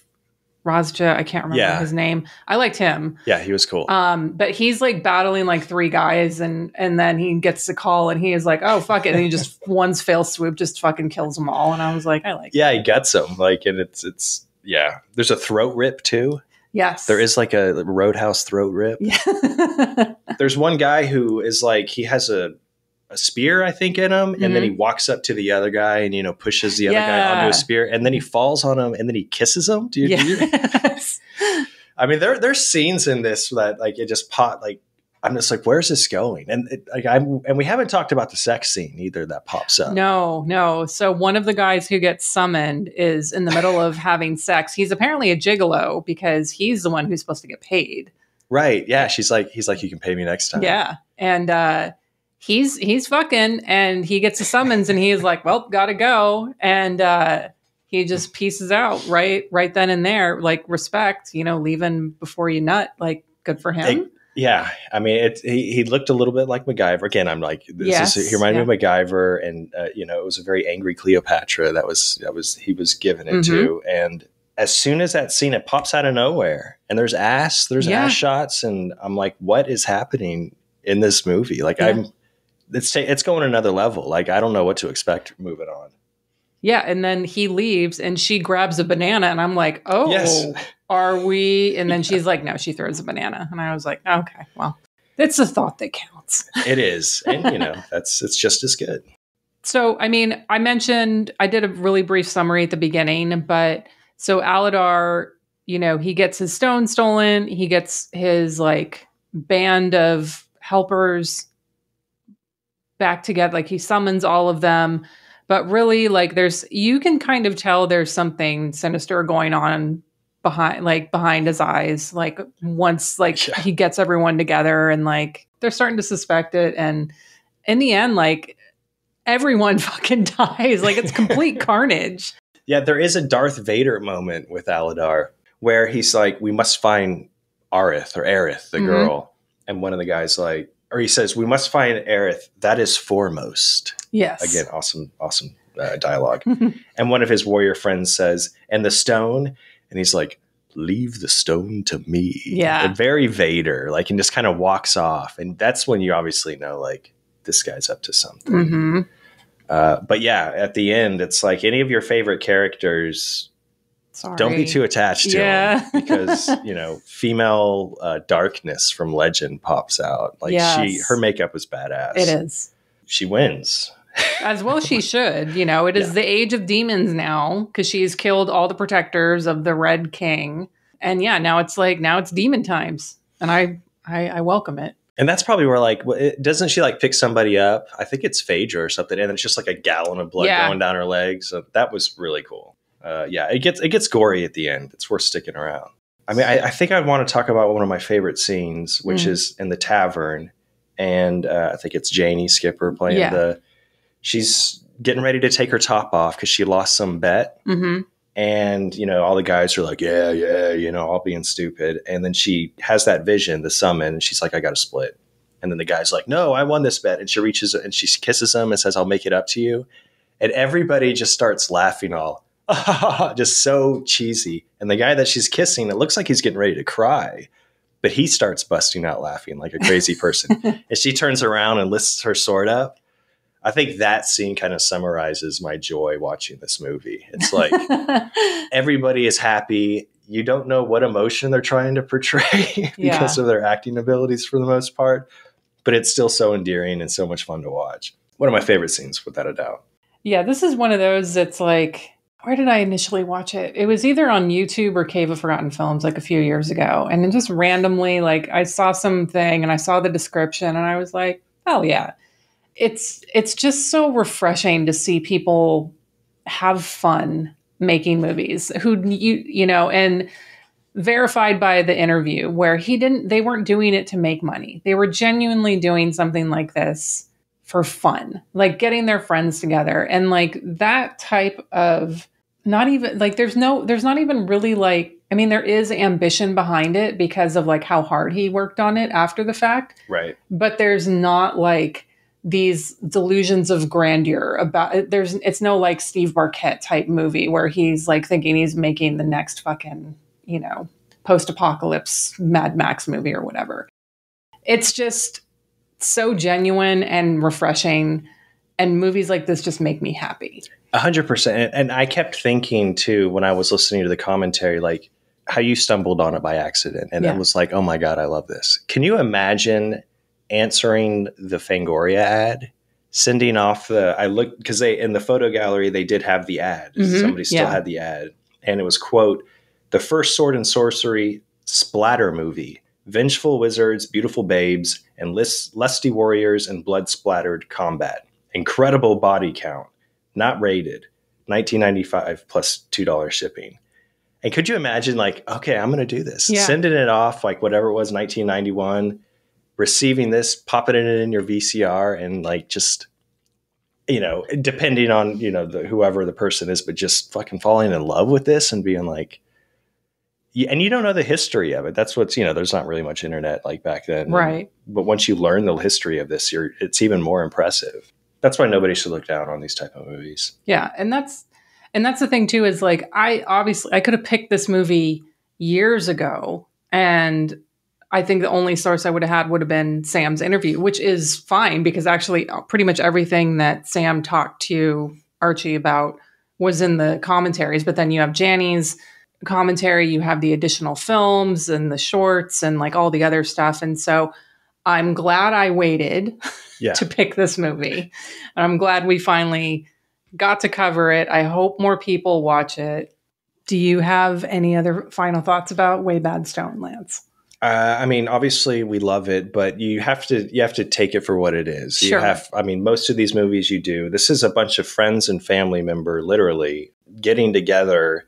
Razja. I can't remember his name. I liked him. Yeah, he was cool. But he's like battling like 3 guys and then he gets the call and he is like, oh, fuck it. And he just one's fail swoop just fucking kills them all. And I was like, I like it. Yeah, he gets them. Like, and it's yeah. There's a throat rip too. Yes. There is like a Roadhouse throat rip. Yeah. There's one guy who is like, he has a spear, I think, in him. And then he walks up to the other guy and, pushes the other guy onto a spear. And then he falls on him and then he kisses him. Do you? Yes. I mean, there's scenes in this that like, it just like, I'm just like, where's this going? And and we haven't talked about the sex scene either that pops up. No. So one of the guys who gets summoned is in the middle of having sex. He's apparently a gigolo because he's the one who's supposed to get paid. Right. Yeah. He's like, you can pay me next time. Yeah. And, he's fucking and he gets a summons and he's like, well, gotta go. And he just pieces out right then and there, like respect, leaving before you nut, like good for him. Yeah. I mean, he looked a little bit like MacGyver. Again, I'm like, he reminded me of MacGyver and, it was a very angry Cleopatra he was given it to. And as soon as that scene, it pops out of nowhere and there's ass shots. And I'm like, what is happening in this movie? Like it's going another level. Like, I don't know what to expect moving on. Yeah. And then he leaves and she grabs a banana and I'm like, oh, yes. Are we? And then she's like, no, she throws a banana. And I was like, okay, well, it's a thought that counts. It is. And it's just as good. So, I mean, I did a really brief summary at the beginning, but so Aladar, he gets his stone stolen. He gets his like band of helpers back together. Like he summons all of them, but really like you can kind of tell there's something sinister going on behind his eyes. Like once he gets everyone together and like they're starting to suspect it. And in the end, like everyone fucking dies. Like it's complete carnage. Yeah. There is a Darth Vader moment with Aladar where he's like, we must find Aerith, the girl. And one of the guys like, or he says, we must find Aerith. That is foremost. Yes. Again, awesome dialogue. And one of his warrior friends says, and the stone. And he's like, leave the stone to me. Yeah. And very Vader, like, and just kind of walks off. And that's when you obviously know, like, this guy's up to something. But yeah, at the end, it's like any of your favorite characters, don't be too attached to them because, female darkness from Legend pops out. Like her makeup was badass. It is. She wins. As well she should. It is the age of demons now because she's killed all the protectors of the Red King. And now it's demon times. And I welcome it. And that's probably where doesn't she like pick somebody up? I think it's Phaedra or something. And it's just like a gallon of blood going down her legs. So that was really cool. It gets gory at the end. It's worth sticking around. I mean, I think I want to talk about one of my favorite scenes, which is in the tavern. And I think it's Janie Skipper playing she's getting ready to take her top off because she lost some bet. And, all the guys are like, all being stupid. And then she has that vision, the summon, and she's like, I got to split. And then the guy's like, no, I won this bet. And she reaches and she kisses him and says, I'll make it up to you. And everybody just starts laughing just so cheesy. And the guy that she's kissing, it looks like he's getting ready to cry, but he starts busting out laughing like a crazy person. And she turns around and lifts her sword up. I think that scene kind of summarizes my joy watching this movie. It's like everybody is happy. You don't know what emotion they're trying to portray because of their acting abilities for the most part, but it's still so endearing and so much fun to watch. One of my favorite scenes, without a doubt. Yeah, this is one of those that's like, where did I initially watch it? It was either on YouTube or Cave of Forgotten Films like a few years ago. And then just randomly, like I saw something and I saw the description and I was like, oh yeah. It's just so refreshing to see people have fun making movies and verified by the interview where they weren't doing it to make money. They were genuinely doing something like this for fun, like getting their friends together and like that type of not even like there's not even really like, I mean, there is ambition behind it because of like how hard he worked on it after the fact. Right. But there's not like these delusions of grandeur about it's no like Steve Barquette type movie where he's like thinking he's making the next fucking, post-apocalypse Mad Max movie or whatever. It's just so genuine and refreshing, and movies like this just make me happy. 100%. And I kept thinking too, when I was listening to the commentary, like how you stumbled on it by accident. And it was like, oh my God, I love this. Can you imagine answering the Fangoria ad, sending off because in the photo gallery, they did have the ad. Mm-hmm. Somebody still had the ad. And it was, quote, "The first sword and sorcery splatter movie. Vengeful wizards, beautiful babes, and lusty warriors and blood-splattered combat. Incredible body count. Not rated. $19.95 plus $2 shipping." And could you imagine, like, okay, I'm going to do this. Yeah. Sending it off, like whatever it was, 1991, receiving this, popping it in your VCR, and like just, depending on, whoever the person is, but just fucking falling in love with this and being like, and you don't know the history of it. That's what's, there's not really much internet like back then. Right. But once you learn the history of this, it's even more impressive. That's why nobody should look down on these type of movies. Yeah. And that's the thing too, is like, I could have picked this movie years ago, and I think the only source I would have had would have been Sam's interview, which is fine because actually pretty much everything that Sam talked to Archie about was in the commentaries. But then you have Janny's commentary, you have the additional films and the shorts and like all the other stuff. And so I'm glad I waited to pick this movie. And I'm glad we finally got to cover it. I hope more people watch it. Do you have any other final thoughts about Way Bad Stone, Lance? I mean, obviously we love it, but you have to take it for what it is. Sure. Most of these movies you do, this is a bunch of friends and family member literally getting together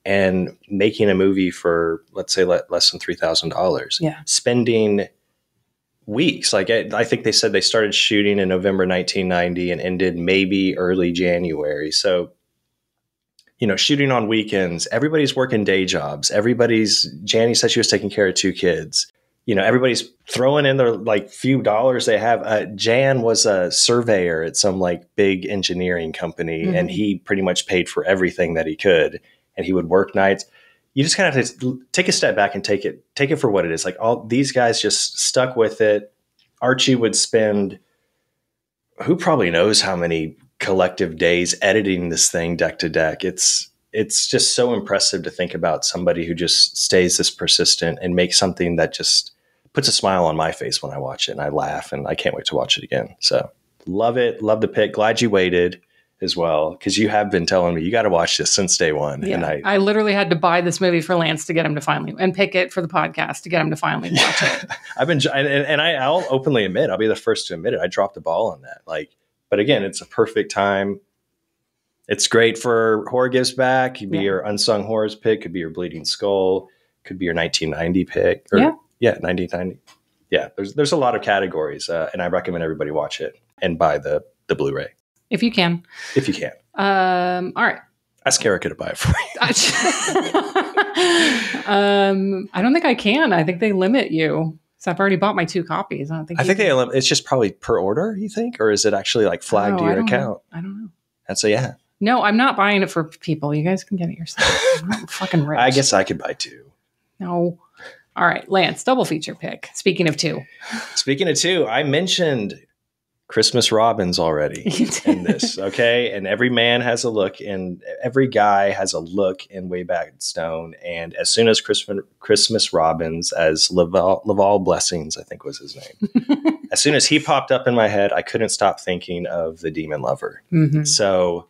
and making a movie for, let's say, less than $3,000. Yeah. Spending weeks. Like I think they said they started shooting in November 1990 and ended maybe early January. So, shooting on weekends, everybody's working day jobs. Janny said she was taking care of 2 kids. Everybody's throwing in their like few dollars they have. Jan was a surveyor at some like big engineering company, and he pretty much paid for everything that he could. And he would work nights. You just kind of have to take a step back and take it for what it is. Like all these guys just stuck with it. Archie would spend, who probably knows how many collective days editing this thing deck to deck. It's just so impressive to think about somebody who just stays this persistent and makes something that just puts a smile on my face when I watch it, and I laugh, and I can't wait to watch it again. So love it. Love the pick. Glad you waited as well, because you have been telling me you got to watch this since day one. Yeah. And I literally had to buy this movie for Lance to get him to finally, and pick it for the podcast to get him to finally watch it. I'll openly admit, I'll be the first to admit it. I dropped the ball on that. But again, it's a perfect time. It's great for Horror Gives Back. Could be your Unsung Horrors pick. Could be your Bleeding Skull. Could be your 1990 pick. 1990. Yeah, there's a lot of categories, and I recommend everybody watch it and buy the Blu-ray. If you can. All right. Ask Erica to buy it for you. I don't think I can. I think they limit you. So I've already bought my 2 copies. I think it's just probably per order, you think? Or is it actually like flagged to your account? I don't know. That's yeah. No, I'm not buying it for people. You guys can get it yourself. I'm not fucking rich. I guess I could buy 2. No. All right, Lance, double feature pick. Speaking of 2, I mentioned Christmas Robins already in this, okay? And every man has a look, and every guy has a look in Way Back Stone. And as soon as Christmas Robins, as Laval Blessings, I think was his name, as soon as he popped up in my head, I couldn't stop thinking of The Demon Lover. Mm-hmm. So,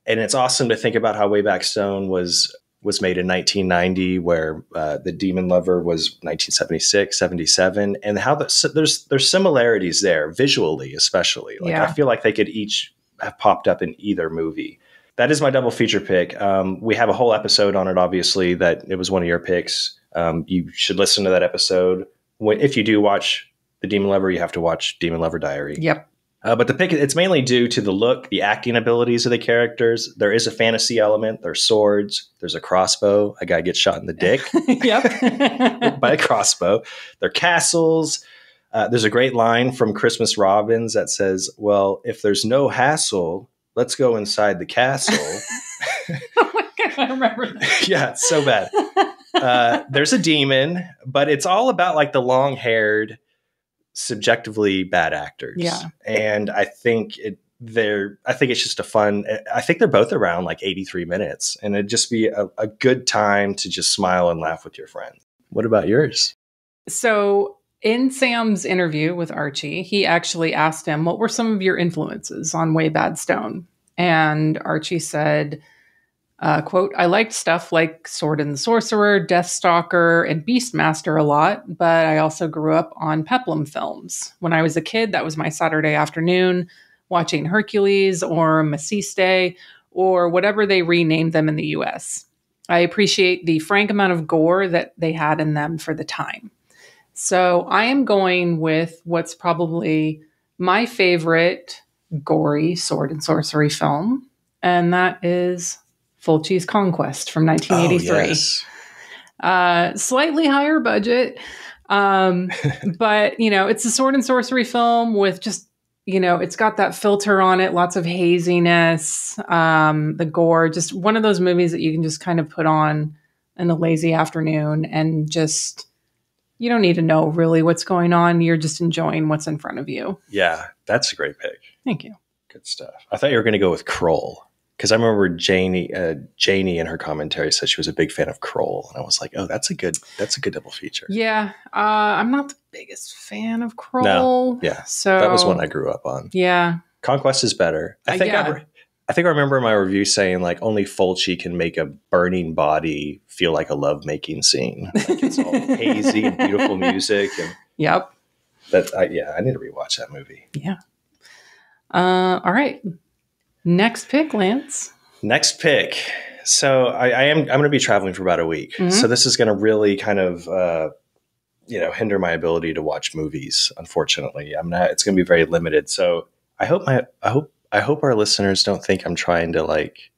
and it's awesome to think about how Way Back Stone was made in 1990, where The Demon Lover was 1976, 77, and how there's similarities there visually, especially. I feel like they could each have popped up in either movie. That is my double feature pick. We have a whole episode on it, obviously, that it was one of your picks. You should listen to that episode. If you do watch The Demon Lover, you have to watch Demon Lover Diary. Yep. But the pick, it's mainly due to the look, the acting abilities of the characters. There is a fantasy element. There's swords. There's a crossbow. A guy gets shot in the dick Yep. by a crossbow. There are castles. There's a great line from Christmas Robins that says, well, if there's no hassle, let's go inside the castle. Oh my God, I remember that. Yeah, it's so bad. There's a demon, but it's all about like the long-haired, subjectively bad actors. Yeah. And I think it's just a fun, I think they're both around like 83 minutes, and it'd just be a good time to just smile and laugh with your friends. What about yours? So in Sam's interview with Archie, he actually asked him, what were some of your influences on Way Bad Stone? And Archie said, quote, I liked stuff like Sword and the Sorcerer, Deathstalker, and Beastmaster a lot, but I also grew up on Peplum films. When I was a kid, that was my Saturday afternoon, watching Hercules or Maciste or whatever they renamed them in the US. I appreciate the frank amount of gore that they had in them for the time. So I am going with what's probably my favorite gory sword and sorcery film, and that is Fulci's Conquest from 1983. Oh, yes. Slightly higher budget, but, it's a sword and sorcery film with just, it's got that filter on it, lots of haziness, the gore, just one of those movies that you can just kind of put on in a lazy afternoon and just, you don't need to know really what's going on. You're just enjoying what's in front of you. Yeah, that's a great pick. Thank you. Good stuff. I thought you were going to go with Kroll, because I remember Janie in her commentary said she was a big fan of Kroll, and I was like, oh, that's a good double feature. Yeah, I'm not the biggest fan of Kroll. No, yeah, so that was one I grew up on. Yeah, Conquest is better. I think I think I remember my review saying like only Fulci can make a burning body feel like a lovemaking scene. Like it's all hazy and beautiful music. And yep. I need to rewatch that movie. Yeah. All right. Next pick, Lance. Next pick. So I'm going to be traveling for about a week. Mm-hmm. So this is going to really kind of, hinder my ability to watch movies. Unfortunately, it's going to be very limited. So I hope our listeners don't think I'm trying to like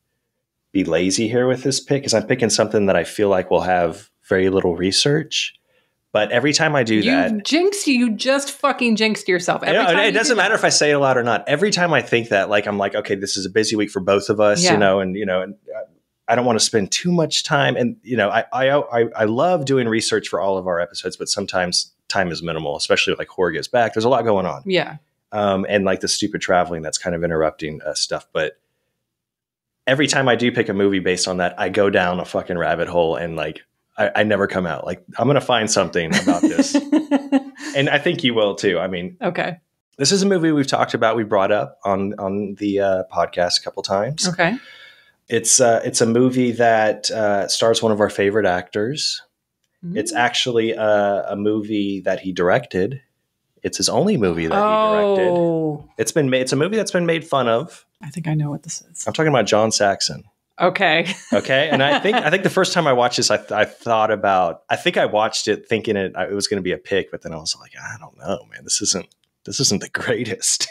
be lazy here with this pick, because I'm picking something that I feel like will have very little research. But every time I do you just fucking jinxed yourself. It doesn't matter if I say it a lot or not. Every time I think that, like, I'm like, okay, this is a busy week for both of us, and I don't want to spend too much time. And, I love doing research for all of our episodes, but sometimes time is minimal, especially like Horror Gets Back. There's a lot going on. Yeah. And like the stupid traveling that's kind of interrupting stuff. But every time I do pick a movie based on that, I go down a fucking rabbit hole, and like, I never come out. Like, I'm going to find something about this. And I think you will too. I mean, okay. This is a movie we've talked about. We brought up on the podcast a couple times. Okay. It's a movie that stars one of our favorite actors. Mm-hmm. It's actually a movie that he directed. It's his only movie that he directed. It's a movie that's been made fun of. I think I know what this is. I'm talking about John Saxon. Okay. Okay. And I think the first time I watched this, I think I watched it thinking it was going to be a pick, but then I was like, I don't know, man, this isn't the greatest.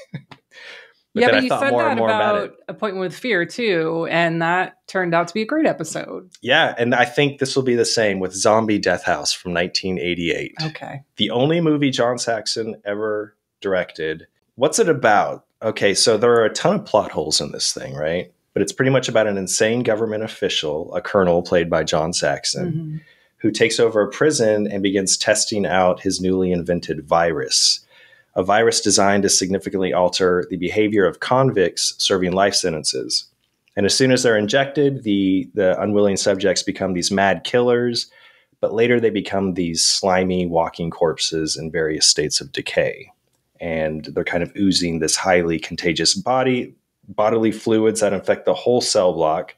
But you said that about Appointment with Fear too, and that turned out to be a great episode. Yeah, and I think this will be the same with Zombie Death House from 1988. Okay. The only movie John Saxon ever directed. What's it about? Okay, so there are a ton of plot holes in this thing, right? But it's pretty much about an insane government official, a colonel played by John Saxon, mm-hmm. who takes over a prison and begins testing out his newly invented virus. A virus designed to significantly alter the behavior of convicts serving life sentences. And as soon as they're injected, the unwilling subjects become these mad killers, but later they become these slimy walking corpses in various states of decay. And they're kind of oozing this highly contagious bodily fluids that infect the whole cell block.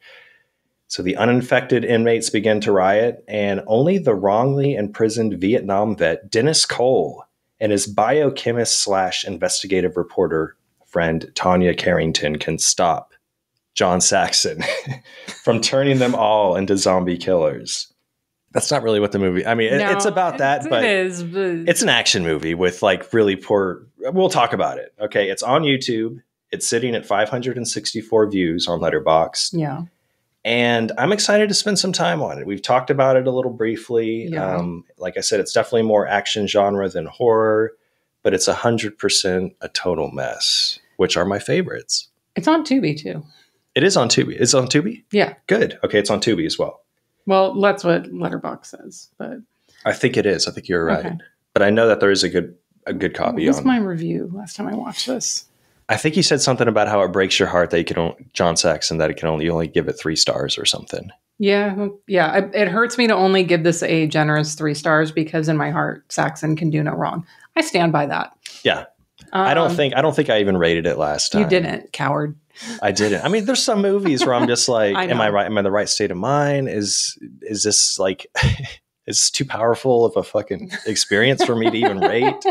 So the uninfected inmates begin to riot, and only the wrongly imprisoned Vietnam vet Dennis Cole and his biochemist / investigative reporter friend Tanya Carrington can stop John Saxon from turning them all into zombie killers. That's not really what the movie, it's about that, but it's an action movie with like really poor, we'll talk about it. Okay. It's on YouTube. It's sitting at 564 views on Letterboxd. Yeah. And I'm excited to spend some time on it. We've talked about it a little briefly. Yeah. Like I said, it's definitely more action genre than horror, but it's 100% a total mess, which are my favorites. It's on Tubi too. It is on Tubi. It's on Tubi? Yeah. Good. Okay, it's on Tubi as well. Well, that's what Letterboxd says, but I think it is. I think you're right. Okay. But I know that there is a good copy What's on. my review last time I watched this? I think you said something about how it breaks your heart that you can John Saxon, that you only give it 3 stars or something. Yeah. It hurts me to only give this a generous 3 stars because in my heart, Saxon can do no wrong. I stand by that. Yeah. I don't think I even rated it last time. You didn't, coward. I didn't. I mean, there's some movies where I'm just like, I am I know. right? Am I in the right state of mind? Is this like, is this too powerful of a fucking experience for me to even rate?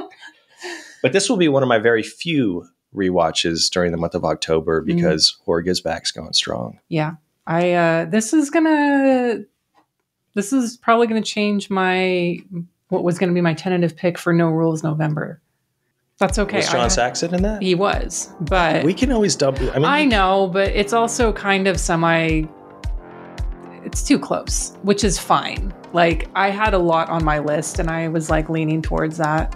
But this will be one of my very few rewatches during the month of October because Horror Gives Back's going strong. Yeah. This is probably gonna change what was gonna be my tentative pick for No Rules November. That's okay. Was John Saxon in that? He was, but We can always double. I mean, I know, but it's also kind of it's too close, which is fine. Like I had a lot on my list and I was like leaning towards that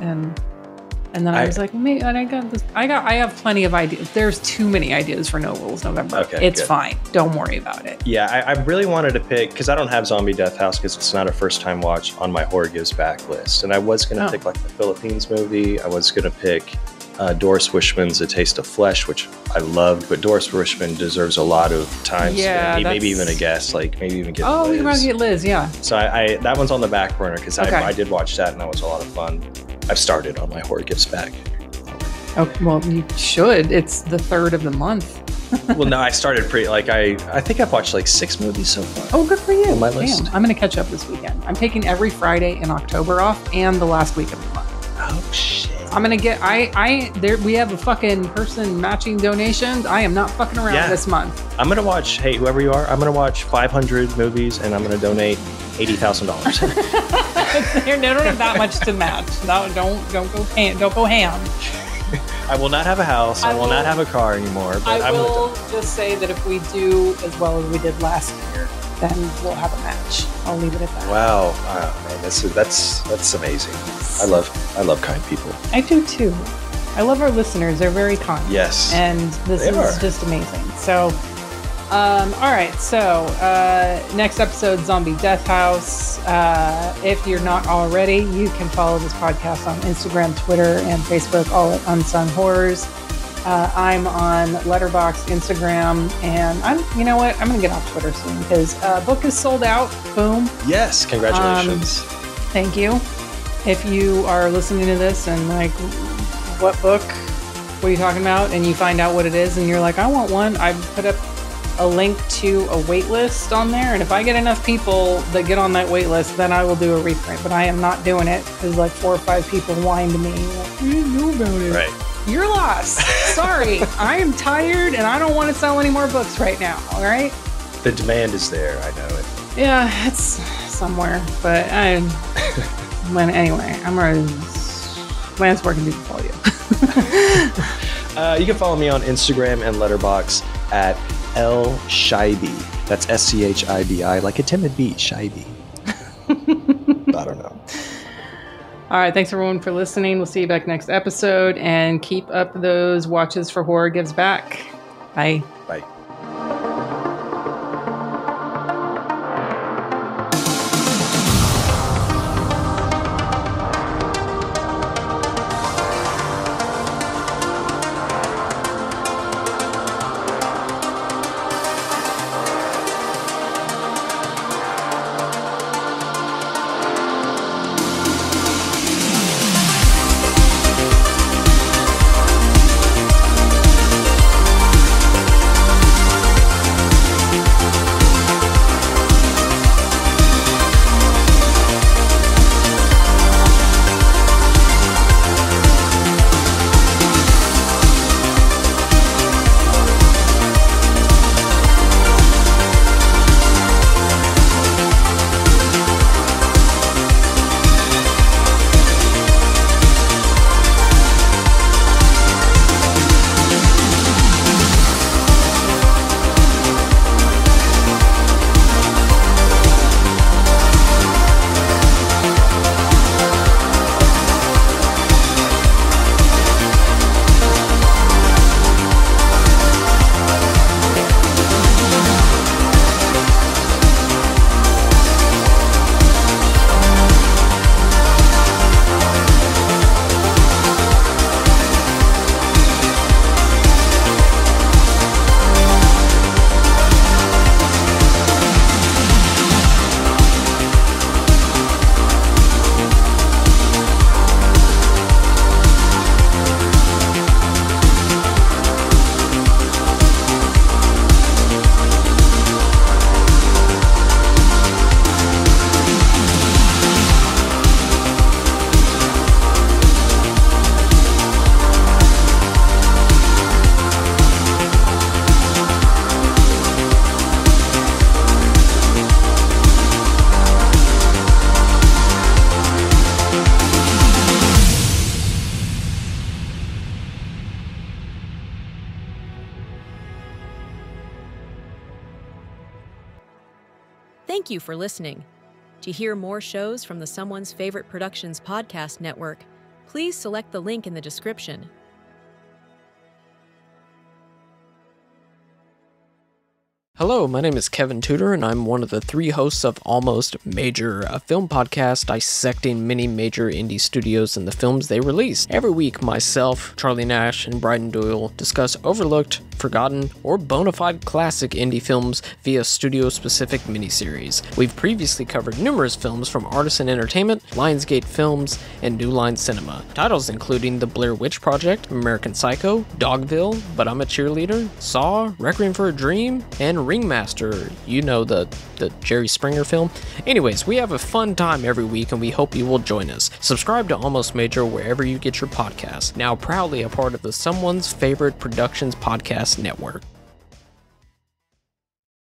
and then I was like, maybe, and I got this. I have plenty of ideas. There's too many ideas for No Rules November. Okay, it's good. fine. Don't worry about it. Yeah, I really wanted to pick, because I don't have Zombie Death House because it's not a first time watch on my Horror Gives Back list. And I was going to pick like the Philippines movie. I was going to pick Doris Wishman's A Taste of Flesh, which I loved, but Doris Wishman deserves a lot of time. Yeah, maybe even a guest, like maybe even get Oh, Liz. we're about to get Liz, yeah. So I that one's on the back burner because Okay. I did watch that and that was a lot of fun. I've started on my Horror Gives Back. Oh, well, you should. It's the 3rd of the month. Well, no, I started I think I've watched like 6 movies so far. Oh, good for you. On my Damn. list. I'm going to catch up this weekend. I'm taking every Friday in October off and the last week of the month. Oh shit. I'm going to get, we have a fucking person matching donations. I am not fucking around this month. I'm going to watch, hey, whoever you are, I'm going to watch 500 movies and I'm going to donate $80,000. They don't have that much to match. No, don't go ham. I will not have a house. I will not have a car anymore. But I I'm will just say that if we do as well as we did last year, then we'll have a match. I'll leave it at that. Wow, man, that's amazing. I love kind people. I do too. I love our listeners. They're very kind. Yes, and this is are. just amazing. So, all right. So next episode, Zombie Death House. If you're not already, you can follow this podcast on Instagram, Twitter, and Facebook, all at Unsung Horrors. I'm on Letterboxd, Instagram, and you know what? I'm going to get off Twitter soon because book is sold out. Boom. Yes, congratulations. Thank you. If you are listening to this and like, what book? What are you talking about? And you find out what it is and you're like, I want one. I put up a link to a wait list on there. And if I get enough people that get on that wait list, then I will do a reprint. But I am not doing it because like 4 or 5 people whined to me. Like, you didn't know about it. Right. You're lost. Sorry. I am tired and I don't want to sell any more books right now. All right. The demand is there. I know it. Yeah, it's somewhere. But anyway, I'm ready. Lance, where can people follow you? You can follow me on Instagram and Letterboxd at Schibi. That's SCHIBI, like a timid bee, Schibi. I don't know. All right, thanks everyone for listening. We'll see you back next episode, and keep up those watches for Horror Gives Back. Bye. Bye. Thank you for listening. To hear more shows from the Someone's Favorite Productions podcast network, please select the link in the description. Hello, my name is Kevin Tudor, and I'm one of the 3 hosts of Almost Major, a film podcast dissecting many major indie studios and the films they release. Every week, myself, Charlie Nash, and Bryden Doyle discuss overlooked, forgotten, or bona fide classic indie films via studio-specific miniseries. We've previously covered numerous films from Artisan Entertainment, Lionsgate Films, and New Line Cinema. Titles including The Blair Witch Project, American Psycho, Dogville, But I'm a Cheerleader, Saw, Requiem for a Dream, and Ringmaster, you know, the Jerry Springer film. Anyways, we have a fun time every week and we hope you will join us. Subscribe to Almost Major wherever you get your podcasts. Now proudly a part of the Someone's Favorite Productions podcast network.